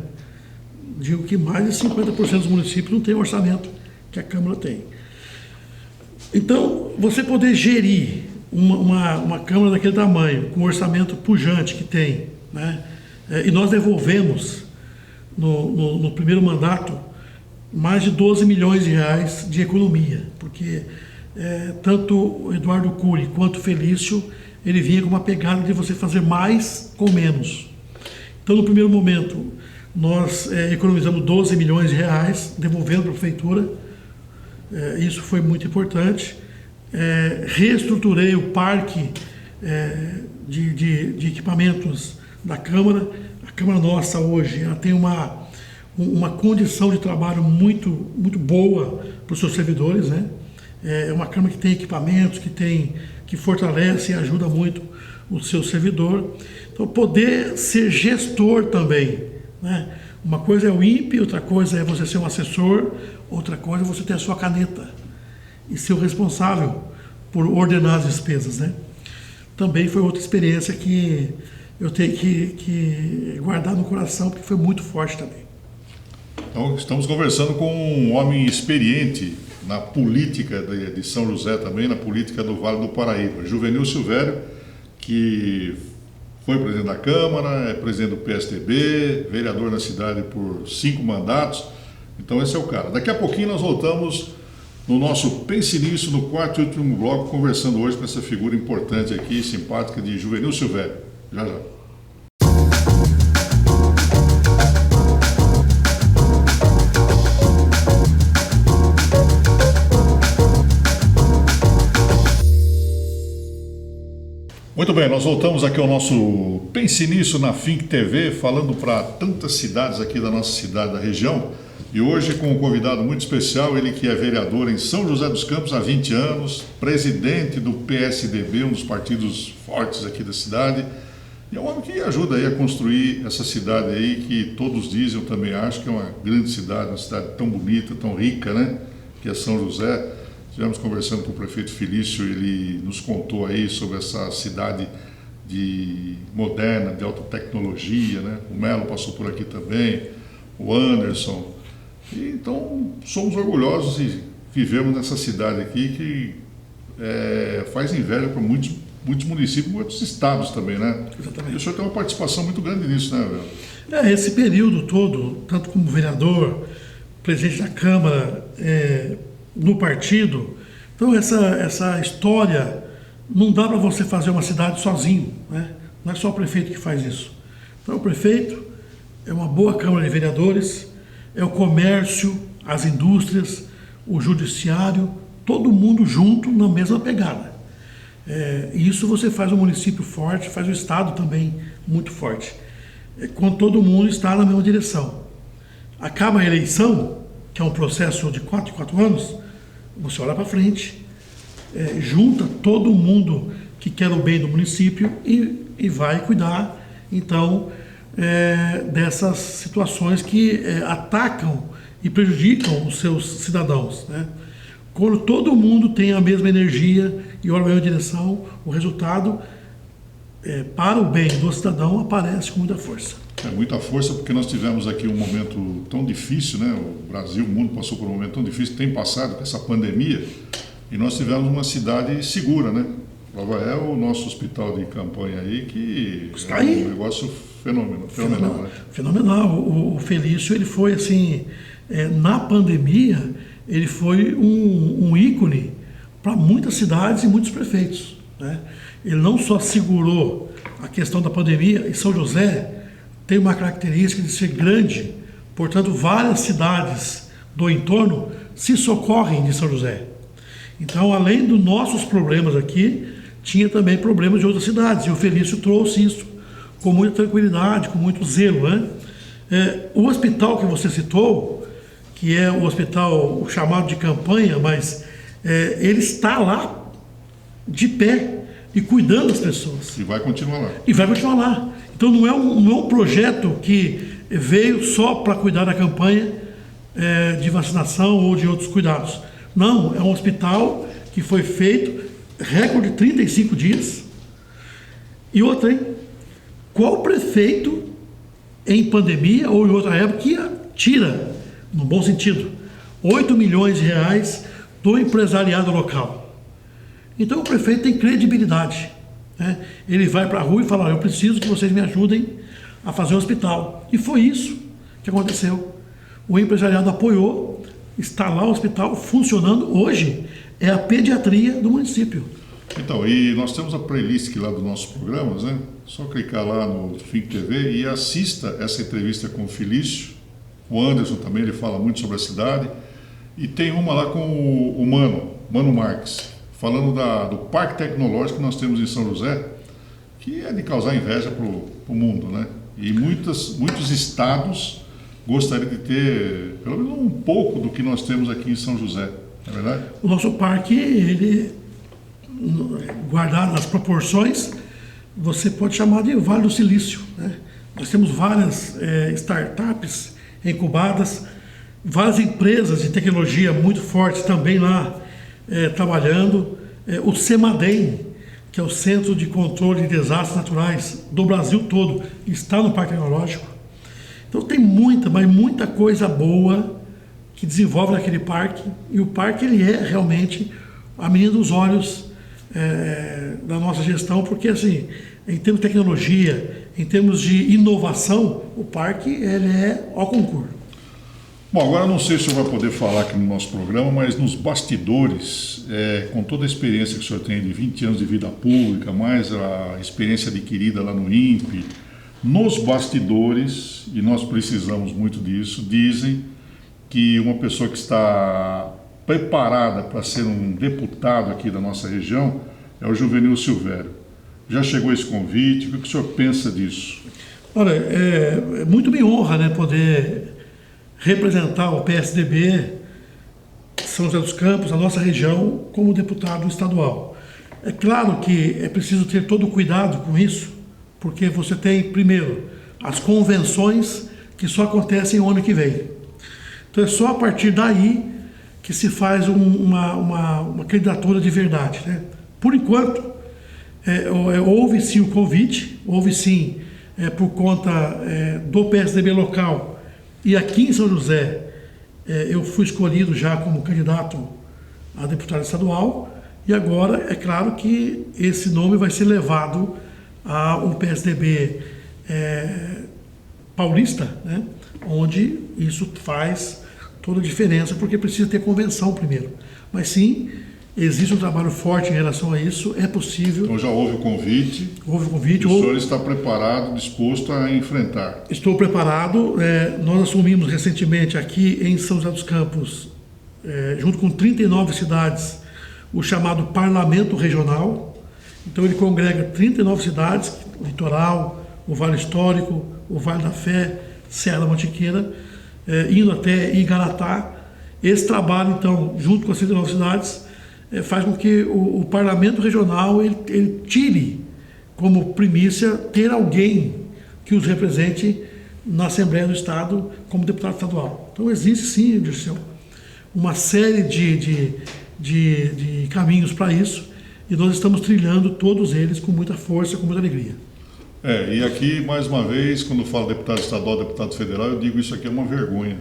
Digo que mais de 50% dos municípios não tem o orçamento que a Câmara tem. Então, você poder gerir uma Câmara daquele tamanho, com o orçamento pujante que tem, né? E nós devolvemos no primeiro mandato mais de 12 milhões de reais de economia, porque tanto o Eduardo Cury quanto o Felício, ele vinha com uma pegada de você fazer mais com menos. Então, no primeiro momento, nós economizamos 12 milhões de reais, devolvendo para a Prefeitura. Isso foi muito importante. Reestruturei o parque de equipamentos da Câmara. A Câmara nossa hoje ela tem uma condição de trabalho muito, muito boa para os seus servidores, né? É uma Câmara que tem equipamentos, que fortalece e ajuda muito o seu servidor. Então, poder ser gestor também, né? Uma coisa é o INPE, outra coisa é você ser um assessor, outra coisa é você ter a sua caneta e ser o responsável por ordenar as despesas, né? Também foi outra experiência que eu tenho que guardar no coração, porque foi muito forte também. Então, estamos conversando com um homem experiente na política de São José também, na política do Vale do Paraíba. Juvenil Silvério, que foi presidente da Câmara, é presidente do PSDB, vereador na cidade por 5 mandatos, Então esse é o cara. Daqui a pouquinho nós voltamos no nosso Pense Nisso, no quarto e último bloco, conversando hoje com essa figura importante aqui, simpática, de Juvenil Silvério. Já já. Muito bem, nós voltamos aqui ao nosso Pense Nisso na Fink TV, falando para tantas cidades aqui da nossa cidade, da região, e hoje com um convidado muito especial, ele que é vereador em São José dos Campos há 20 anos, presidente do PSDB, um dos partidos fortes aqui da cidade, e é um homem que ajuda aí a construir essa cidade aí, que todos dizem, eu também acho que é uma grande cidade, uma cidade tão bonita, tão rica, né, que é São José. Estivemos conversando com o prefeito Felício, ele nos contou aí sobre essa cidade moderna, de alta tecnologia, né? O Melo passou por aqui também, o Anderson. E, então, somos orgulhosos e vivemos nessa cidade aqui que faz inveja para muitos municípios e muitos estados também, né? Exatamente. E o senhor tem uma participação muito grande nisso, né, velho? Esse período todo, tanto como vereador, presidente da Câmara, no partido, então essa história, não dá para você fazer uma cidade sozinho, né? Não é só o prefeito que faz isso. Então o prefeito é uma boa Câmara de Vereadores, é o comércio, as indústrias, o judiciário, todo mundo junto na mesma pegada. E isso você faz um município forte, faz o estado também muito forte, quando todo mundo está na mesma direção. Acaba a eleição, que é um processo de 4 em 4 anos, você olha para frente, junta todo mundo que quer o bem do município e vai cuidar, então, dessas situações que atacam e prejudicam os seus cidadãos, né? Quando todo mundo tem a mesma energia e olha na mesma direção, o resultado, para o bem do cidadão, aparece com muita força. Muita força, porque nós tivemos aqui um momento tão difícil, né? O Brasil, o mundo passou por um momento tão difícil, tem passado com essa pandemia, e nós tivemos uma cidade segura, né? Prova é o nosso hospital de campanha aí, que está aí. Um negócio fenomenal, né? Fenomenal. O Felício, ele foi assim, na pandemia, ele foi um ícone para muitas cidades e muitos prefeitos, né? Ele não só segurou a questão da pandemia, em São José tem uma característica de ser grande, portanto, várias cidades do entorno se socorrem de São José. Então, além dos nossos problemas aqui, tinha também problemas de outras cidades, e o Felício trouxe isso com muita tranquilidade, com muito zelo, né? O hospital que você citou, que é o hospital chamado de campanha, mas ele está lá de pé e cuidando das pessoas. E vai continuar lá. E vai continuar lá. Então não é um projeto que veio só para cuidar da campanha de vacinação ou de outros cuidados. Não, é um hospital que foi feito, recorde de 35 dias. E outra, hein? Qual prefeito em pandemia ou em outra época que tira, no bom sentido, 8 milhões de reais do empresariado local? Então o prefeito tem credibilidade, né? Ele vai para a rua e fala, eu preciso que vocês me ajudem a fazer um hospital. E foi isso que aconteceu. O empresariado apoiou, está lá o hospital funcionando. Hoje é a pediatria do município. Então, e nós temos a playlist lá dos nossos programas, né? Só clicar lá no Fink TV e assista essa entrevista com o Felício. O Anderson também, ele fala muito sobre a cidade. E tem uma lá com o Mano Marques, falando do Parque Tecnológico que nós temos em São José, que é de causar inveja para o mundo, né? E muitos estados gostariam de ter pelo menos um pouco do que nós temos aqui em São José, não é verdade? O nosso parque, ele, guardado nas proporções, você pode chamar de Vale do Silício, né? Nós temos várias startups incubadas, várias empresas de tecnologia muito fortes também lá trabalhando. O CEMADEM, que é o Centro de Controle de Desastres Naturais do Brasil todo, está no Parque Tecnológico. Então tem muita coisa boa que desenvolve naquele parque, e o parque ele é realmente a menina dos olhos da nossa gestão, porque assim, em termos de tecnologia, em termos de inovação, o parque ele é ao concurso. Bom, agora não sei se o senhor vai poder falar aqui no nosso programa, mas nos bastidores, com toda a experiência que o senhor tem de 20 anos de vida pública, mais a experiência adquirida lá no INPE, nos bastidores, e nós precisamos muito disso, dizem que uma pessoa que está preparada para ser um deputado aqui da nossa região é o Juvenil Silvério. Já chegou esse convite? O que o senhor pensa disso? Olha, muito me honra, né, poder representar o PSDB São José dos Campos, a nossa região, como deputado estadual. É claro que é preciso ter todo o cuidado com isso, porque você tem, primeiro, as convenções que só acontecem o ano que vem. Então é só a partir daí que se faz uma candidatura de verdade, né? Por enquanto, houve sim o convite, houve sim, por conta do PSDB local, e aqui em São José, eu fui escolhido já como candidato a deputado estadual, e agora é claro que esse nome vai ser levado ao PSDB paulista, né? Onde isso faz toda a diferença, porque precisa ter convenção primeiro. Mas sim, existe um trabalho forte em relação a isso, é possível. Então já houve o convite. Houve o convite. O senhor está preparado, disposto a enfrentar? Estou preparado. Nós assumimos recentemente aqui em São José dos Campos, junto com 39 cidades, o chamado Parlamento Regional. Então ele congrega 39 cidades, o Litoral, o Vale Histórico, o Vale da Fé, Serra da Mantiqueira, indo até Igaratá. Esse trabalho, então, junto com as 39 cidades, faz com que o Parlamento Regional ele tire como primícia ter alguém que os represente na Assembleia do Estado como deputado estadual. Então existe sim, Dirceu, uma série de caminhos para isso, e nós estamos trilhando todos eles com muita força, com muita alegria. E aqui, mais uma vez, quando eu falo deputado estadual, deputado federal, eu digo isso aqui é uma vergonha,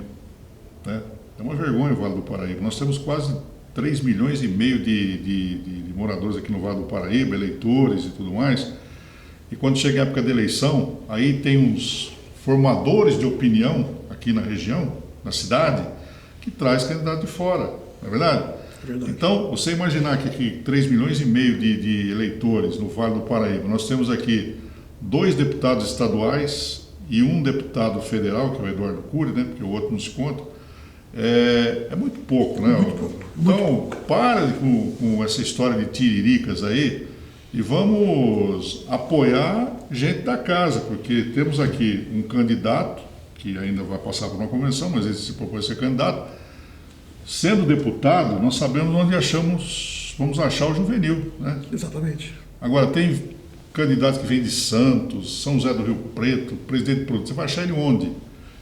né? É uma vergonha o Vale do Paraíba. Nós temos quase 3 milhões e meio de moradores aqui no Vale do Paraíba, eleitores e tudo mais. E quando chega a época da eleição, aí tem uns formadores de opinião aqui na região, na cidade, que traz candidato de fora, não é verdade? É verdade. Então, você imaginar que aqui 3 milhões e meio de eleitores no Vale do Paraíba, nós temos aqui 2 deputados estaduais e 1 deputado federal, que é o Eduardo Cury, né, porque o outro não se conta. É muito pouco, né? Muito pouco. Então, para com essa história de tiriricas aí e vamos apoiar gente da casa, porque temos aqui um candidato, que ainda vai passar por uma convenção, mas ele se propõe a ser candidato. Sendo deputado, nós sabemos onde vamos achar o Juvenil, né? Exatamente. Agora, tem candidato que vem de Santos, São José do Rio Preto, presidente do Produto, você vai achar ele onde?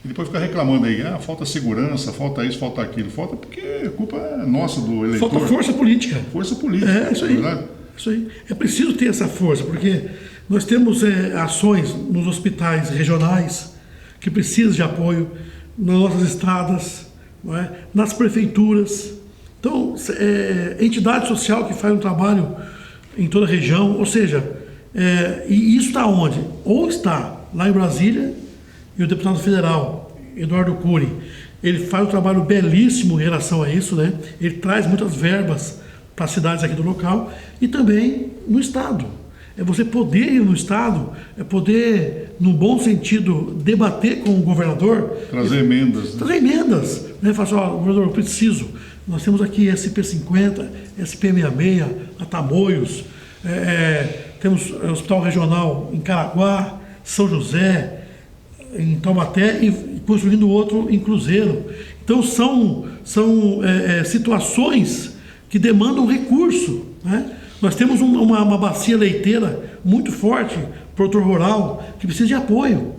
E depois fica reclamando aí, falta segurança, falta isso, falta aquilo. Falta porque a culpa é nossa, do eleitor. Falta força política. Força política. É isso aí. Verdade? Isso aí. É preciso ter essa força, porque nós temos ações nos hospitais regionais que precisam de apoio, nas nossas estradas, não é? Nas prefeituras. Então, entidade social que faz um trabalho em toda a região, ou seja, e isso está onde? Ou está lá em Brasília, e o deputado federal, Eduardo Cury, ele faz um trabalho belíssimo em relação a isso, né? Ele traz muitas verbas para as cidades aqui do local e também no Estado. É você poder ir no Estado, é poder, no bom sentido, debater com o governador. Trazer emendas. Né? Trazer emendas. Né? Falar assim, governador, eu preciso. Nós temos aqui SP50, SP66, a Tamoios, temos Hospital Regional em Caraguá, São José, em Taubaté e construindo outro em Cruzeiro. Então são situações que demandam recurso, né? Nós temos uma bacia leiteira muito forte, produtor rural, que precisa de apoio.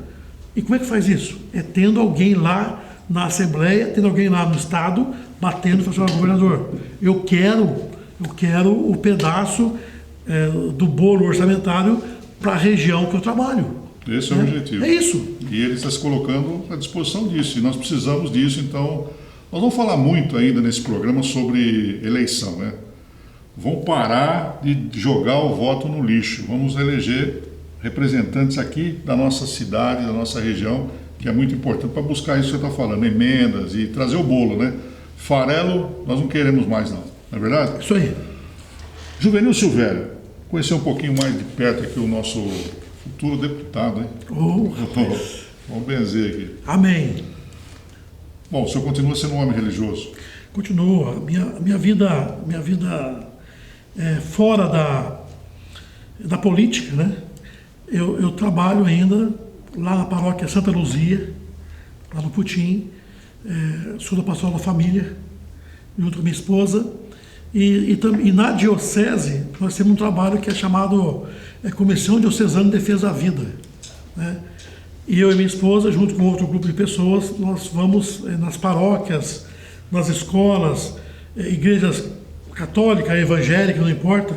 E como é que faz isso? É tendo alguém lá na Assembleia, tendo alguém lá no Estado, batendo e falando, governador, eu quero o pedaço do bolo orçamentário para a região que eu trabalho. Esse é o objetivo. É isso. E ele está se colocando à disposição disso, e nós precisamos disso, então nós vamos falar muito ainda nesse programa sobre eleição, né? Vamos parar de jogar o voto no lixo, vamos eleger representantes aqui da nossa cidade, da nossa região, que é muito importante para buscar isso que você está falando, emendas e trazer o bolo, né? Farelo, nós não queremos mais não é verdade? Isso aí. Juvenil Silvério, conhecer um pouquinho mais de perto aqui o nosso futuro deputado, hein? Vamos benzer aqui. Amém. Bom, o senhor continua sendo um homem religioso? Continua. Minha vida fora da política, né? Eu trabalho ainda lá na paróquia Santa Luzia, lá no Putim, sou da pastoral da família, junto com minha esposa, e na diocese nós temos um trabalho que é chamado Comissão Diocesana de Defesa da Vida, né? E eu e minha esposa, junto com outro grupo de pessoas, nós vamos nas paróquias, nas escolas, igrejas católicas, evangélicas, não importa,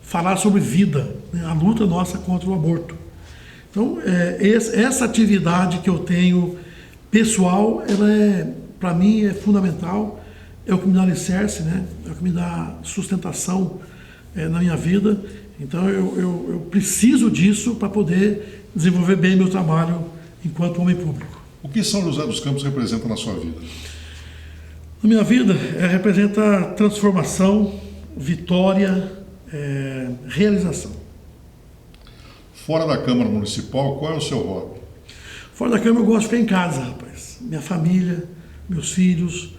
falar sobre vida, né? A luta nossa contra o aborto. Então, essa atividade que eu tenho pessoal, ela para mim é fundamental, é o que me dá alicerce, né? É o que me dá sustentação na minha vida. Então, eu preciso disso para poder desenvolver bem meu trabalho enquanto homem público. O que São José dos Campos representa na sua vida? Na minha vida, representa transformação, vitória, realização. Fora da Câmara Municipal, qual é o seu hobby? Fora da Câmara eu gosto de ficar em casa, rapaz. Minha família, meus filhos.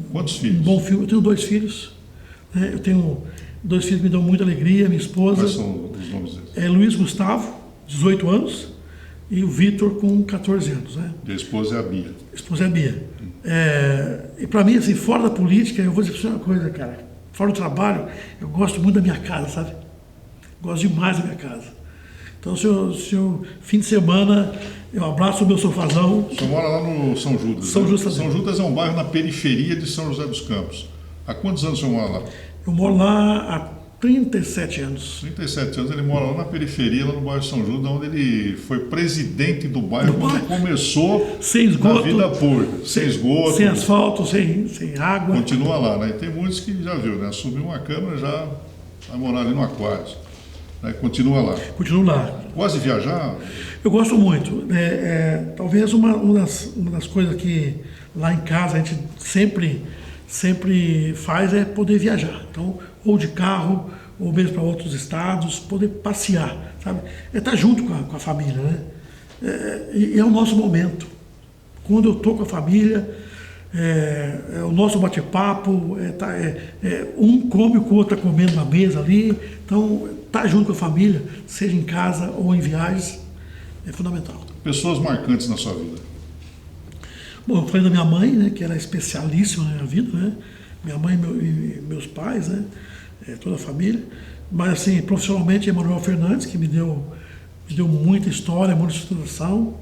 Quantos filhos? Um bom filho. Eu tenho 2 filhos. Né? Eu tenho 2 filhos que me dão muita alegria, minha esposa. Quais são os nomes deles? Luiz Gustavo, 18 anos, e o Vitor com 14 anos. Né? E a esposa é a Bia. A esposa é a Bia. E para mim, assim, fora da política, eu vou dizer uma coisa, cara. Fora do trabalho, eu gosto muito da minha casa, sabe? Gosto demais da minha casa. Então, se eu fim de semana, eu abraço o meu sofazão. O senhor mora lá no São Judas. São né? Judas. São Judas é um bairro na periferia de São José dos Campos. Há quantos anos o senhor mora lá? Eu moro lá há 37 anos. 37 anos, ele mora lá na periferia, lá no bairro São Judas, onde ele foi presidente do bairro quando começou sem esgoto, a vida pública. Sem esgoto. Sem asfalto, sem água. Continua lá, né? E tem muitos que já viu, né? Assumiu uma câmara, já vai morar ali no Aquário. Né? Continua lá. Continuo lá. Gosta de viajar? Eu gosto muito. Talvez uma das coisas que lá em casa a gente sempre faz é poder viajar. Então, ou de carro, ou mesmo para outros estados, poder passear, sabe? Estar junto com a família, né? E é o nosso momento. Quando eu estou com a família, é o nosso bate-papo, um come o que o outro está comendo na mesa ali. Então, estar junto com a família, seja em casa ou em viagens, é fundamental. Pessoas marcantes na sua vida? Bom, eu falei da minha mãe, né, que era especialíssima na minha vida, né? Minha mãe e meus pais, né? Toda a família. Mas, assim, profissionalmente, Emanuel Fernandes, que me deu muita história, muita sustentação.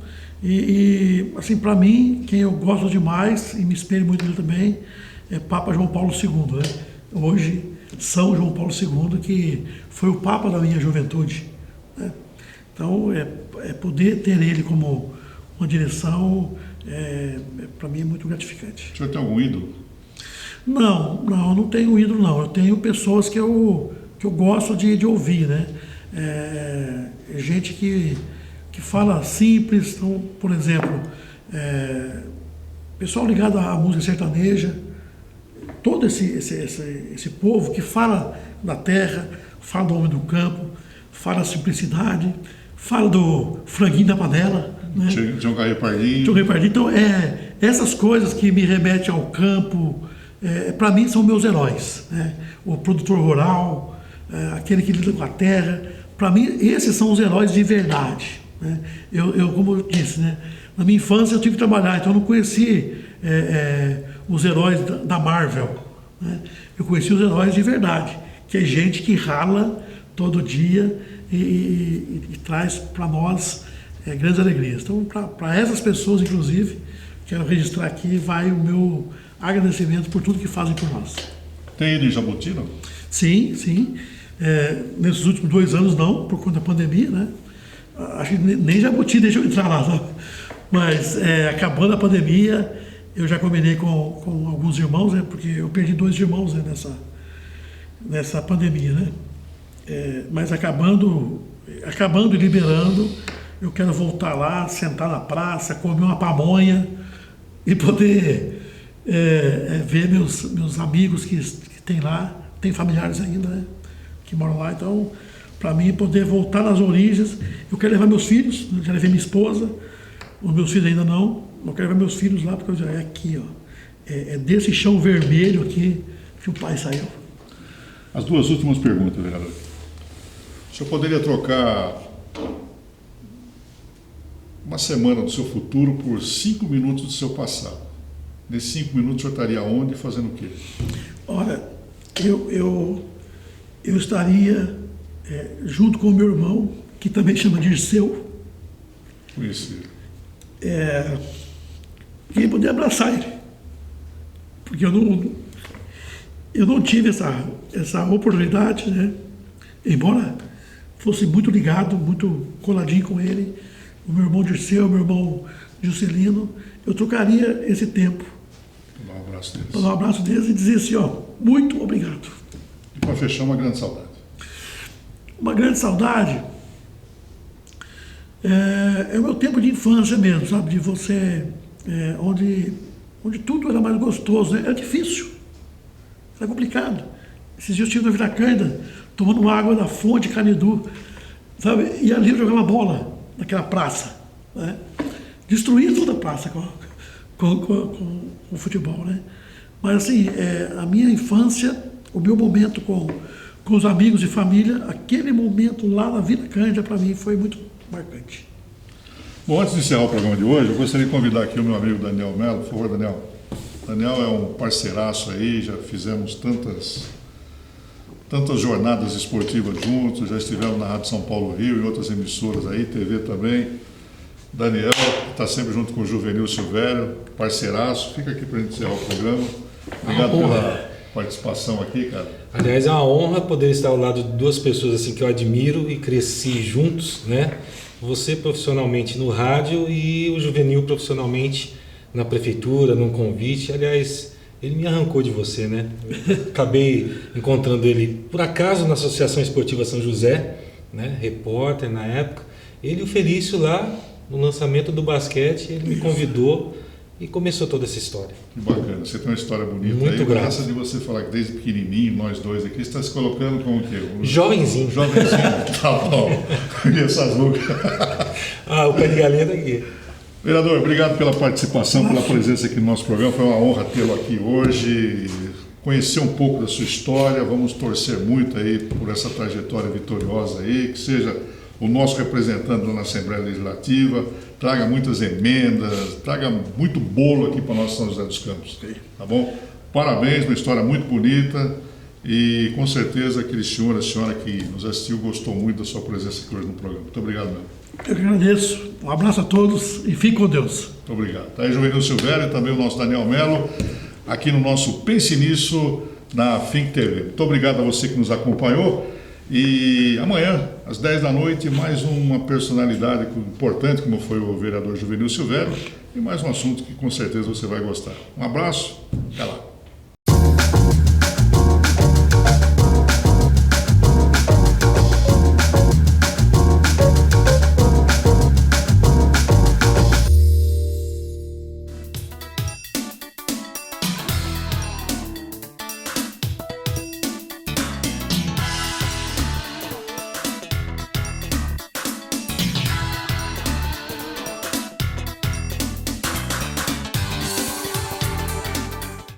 E assim, para mim, quem eu gosto demais e me espelho muito nele também é Papa João Paulo II, né? Hoje, São João Paulo II, que foi o Papa da minha juventude, né? Então, poder ter ele como uma direção, para mim é muito gratificante. O senhor tem algum ídolo? Não tenho ídolo, não. Eu tenho pessoas que eu gosto de ouvir, né? Gente que fala simples, então, por exemplo, pessoal ligado à música sertaneja, todo esse povo que fala da terra, fala do homem do campo, fala da simplicidade, fala do franguinho da panela, né? João Carreiro Pardinho. Então, essas coisas que me remetem ao campo, para mim são meus heróis, né? O produtor rural, aquele que lida com a terra, para mim esses são os heróis de verdade, né? Eu como eu disse, né? Na minha infância eu tive que trabalhar, então eu não conheci os heróis da Marvel, né? Eu conheci os heróis de verdade, que é gente que rala todo dia e traz para nós grandes alegrias. Então, para essas pessoas, inclusive, quero registrar aqui, vai o meu agradecimento por tudo que fazem por nós. Tem ido em Jabuti, não? Sim. Nesses últimos 2 anos não, por conta da pandemia, né? Acho que nem Jabuti deixa eu entrar lá, sabe? Mas acabando a pandemia, eu já combinei com alguns irmãos, né? Porque eu perdi 2 irmãos, né, nessa pandemia, né? Mas acabando e liberando, eu quero voltar lá, sentar na praça, comer uma pamonha e poder ver meus amigos que tem lá, tem familiares ainda, né, que moram lá. Então, para mim, poder voltar nas origens, eu quero levar meus filhos, já levei minha esposa, os meus filhos ainda não, eu quero levar meus filhos lá, porque eu já é aqui, ó, é desse chão vermelho aqui que o pai saiu. As duas últimas perguntas, vereador. O senhor poderia trocar uma semana do seu futuro por 5 minutos do seu passado? Nesses 5 minutos, o senhor estaria onde e fazendo o quê? Olha, eu estaria junto com o meu irmão, que também chama de Dirceu. Conheci. E poder abraçar ele. Porque eu não tive essa oportunidade, né? Embora fosse muito ligado, muito coladinho com ele, o meu irmão Dirceu, o meu irmão Juscelino, eu trocaria esse tempo. Para dar um abraço deles. Para dar um abraço deles e dizer assim, ó, muito obrigado. E para fechar, uma grande saudade. Uma grande saudade é o meu tempo de infância mesmo, sabe? De você, onde tudo era mais gostoso, né? Era difícil, era complicado. Esses dias eu estive na Vila Cândida, tomando água da fonte Canedu, sabe? E ali eu jogava bola naquela praça, né? Destruía toda a praça com o futebol, né? Mas assim, a minha infância, o meu momento com os amigos e família, aquele momento lá na Vila Cândida, para mim, foi muito marcante. Bom, antes de encerrar o programa de hoje, eu gostaria de convidar aqui o meu amigo Daniel Melo. Por favor, Daniel. Daniel é um parceiraço aí, já fizemos tantas jornadas esportivas juntos, já estivemos na Rádio São Paulo Rio e outras emissoras aí, TV também. Daniel está sempre junto com o Juvenil Silvério, parceiraço. Fica aqui para a gente encerrar o programa. Obrigado pela participação aqui, cara. Aliás, é uma honra poder estar ao lado de duas pessoas assim que eu admiro e cresci juntos, né? Você profissionalmente no rádio e o Juvenil profissionalmente na prefeitura, num convite. Aliás, ele me arrancou de você, né? Eu acabei encontrando ele, por acaso, na Associação Esportiva São José, né? Repórter na época. Ele e o Felício lá, no lançamento do basquete, ele me convidou e começou toda essa história. Que bacana, você tem uma história bonita. Muito aí. grato. Essa de você falar que desde pequenininho, nós dois aqui, você está se colocando como o quê? Jovenzinho. Jovenzinho, tá bom. E essas lucas. O pé de galinha tá aqui. Vereador, obrigado pela participação, pela presença aqui no nosso programa. Foi uma honra tê-lo aqui hoje, conhecer um pouco da sua história. Vamos torcer muito aí por essa trajetória vitoriosa aí, que seja o nosso representante na Assembleia Legislativa, traga muitas emendas, traga muito bolo aqui para nós São José dos Campos, tá bom? Parabéns, uma história muito bonita e com certeza aquele senhor, a senhora que nos assistiu gostou muito da sua presença aqui hoje no programa. Muito obrigado mesmo. Eu que agradeço, um abraço a todos e fique com Deus. Muito obrigado. Tá aí Juvenil Silvério e também o nosso Daniel Melo, aqui no nosso Pense Nisso, na Fink TV. Muito obrigado a você que nos acompanhou. E amanhã, às 10 da noite, mais uma personalidade importante, como foi o vereador Juvenil Silvério, e mais um assunto que com certeza você vai gostar. Um abraço, até lá.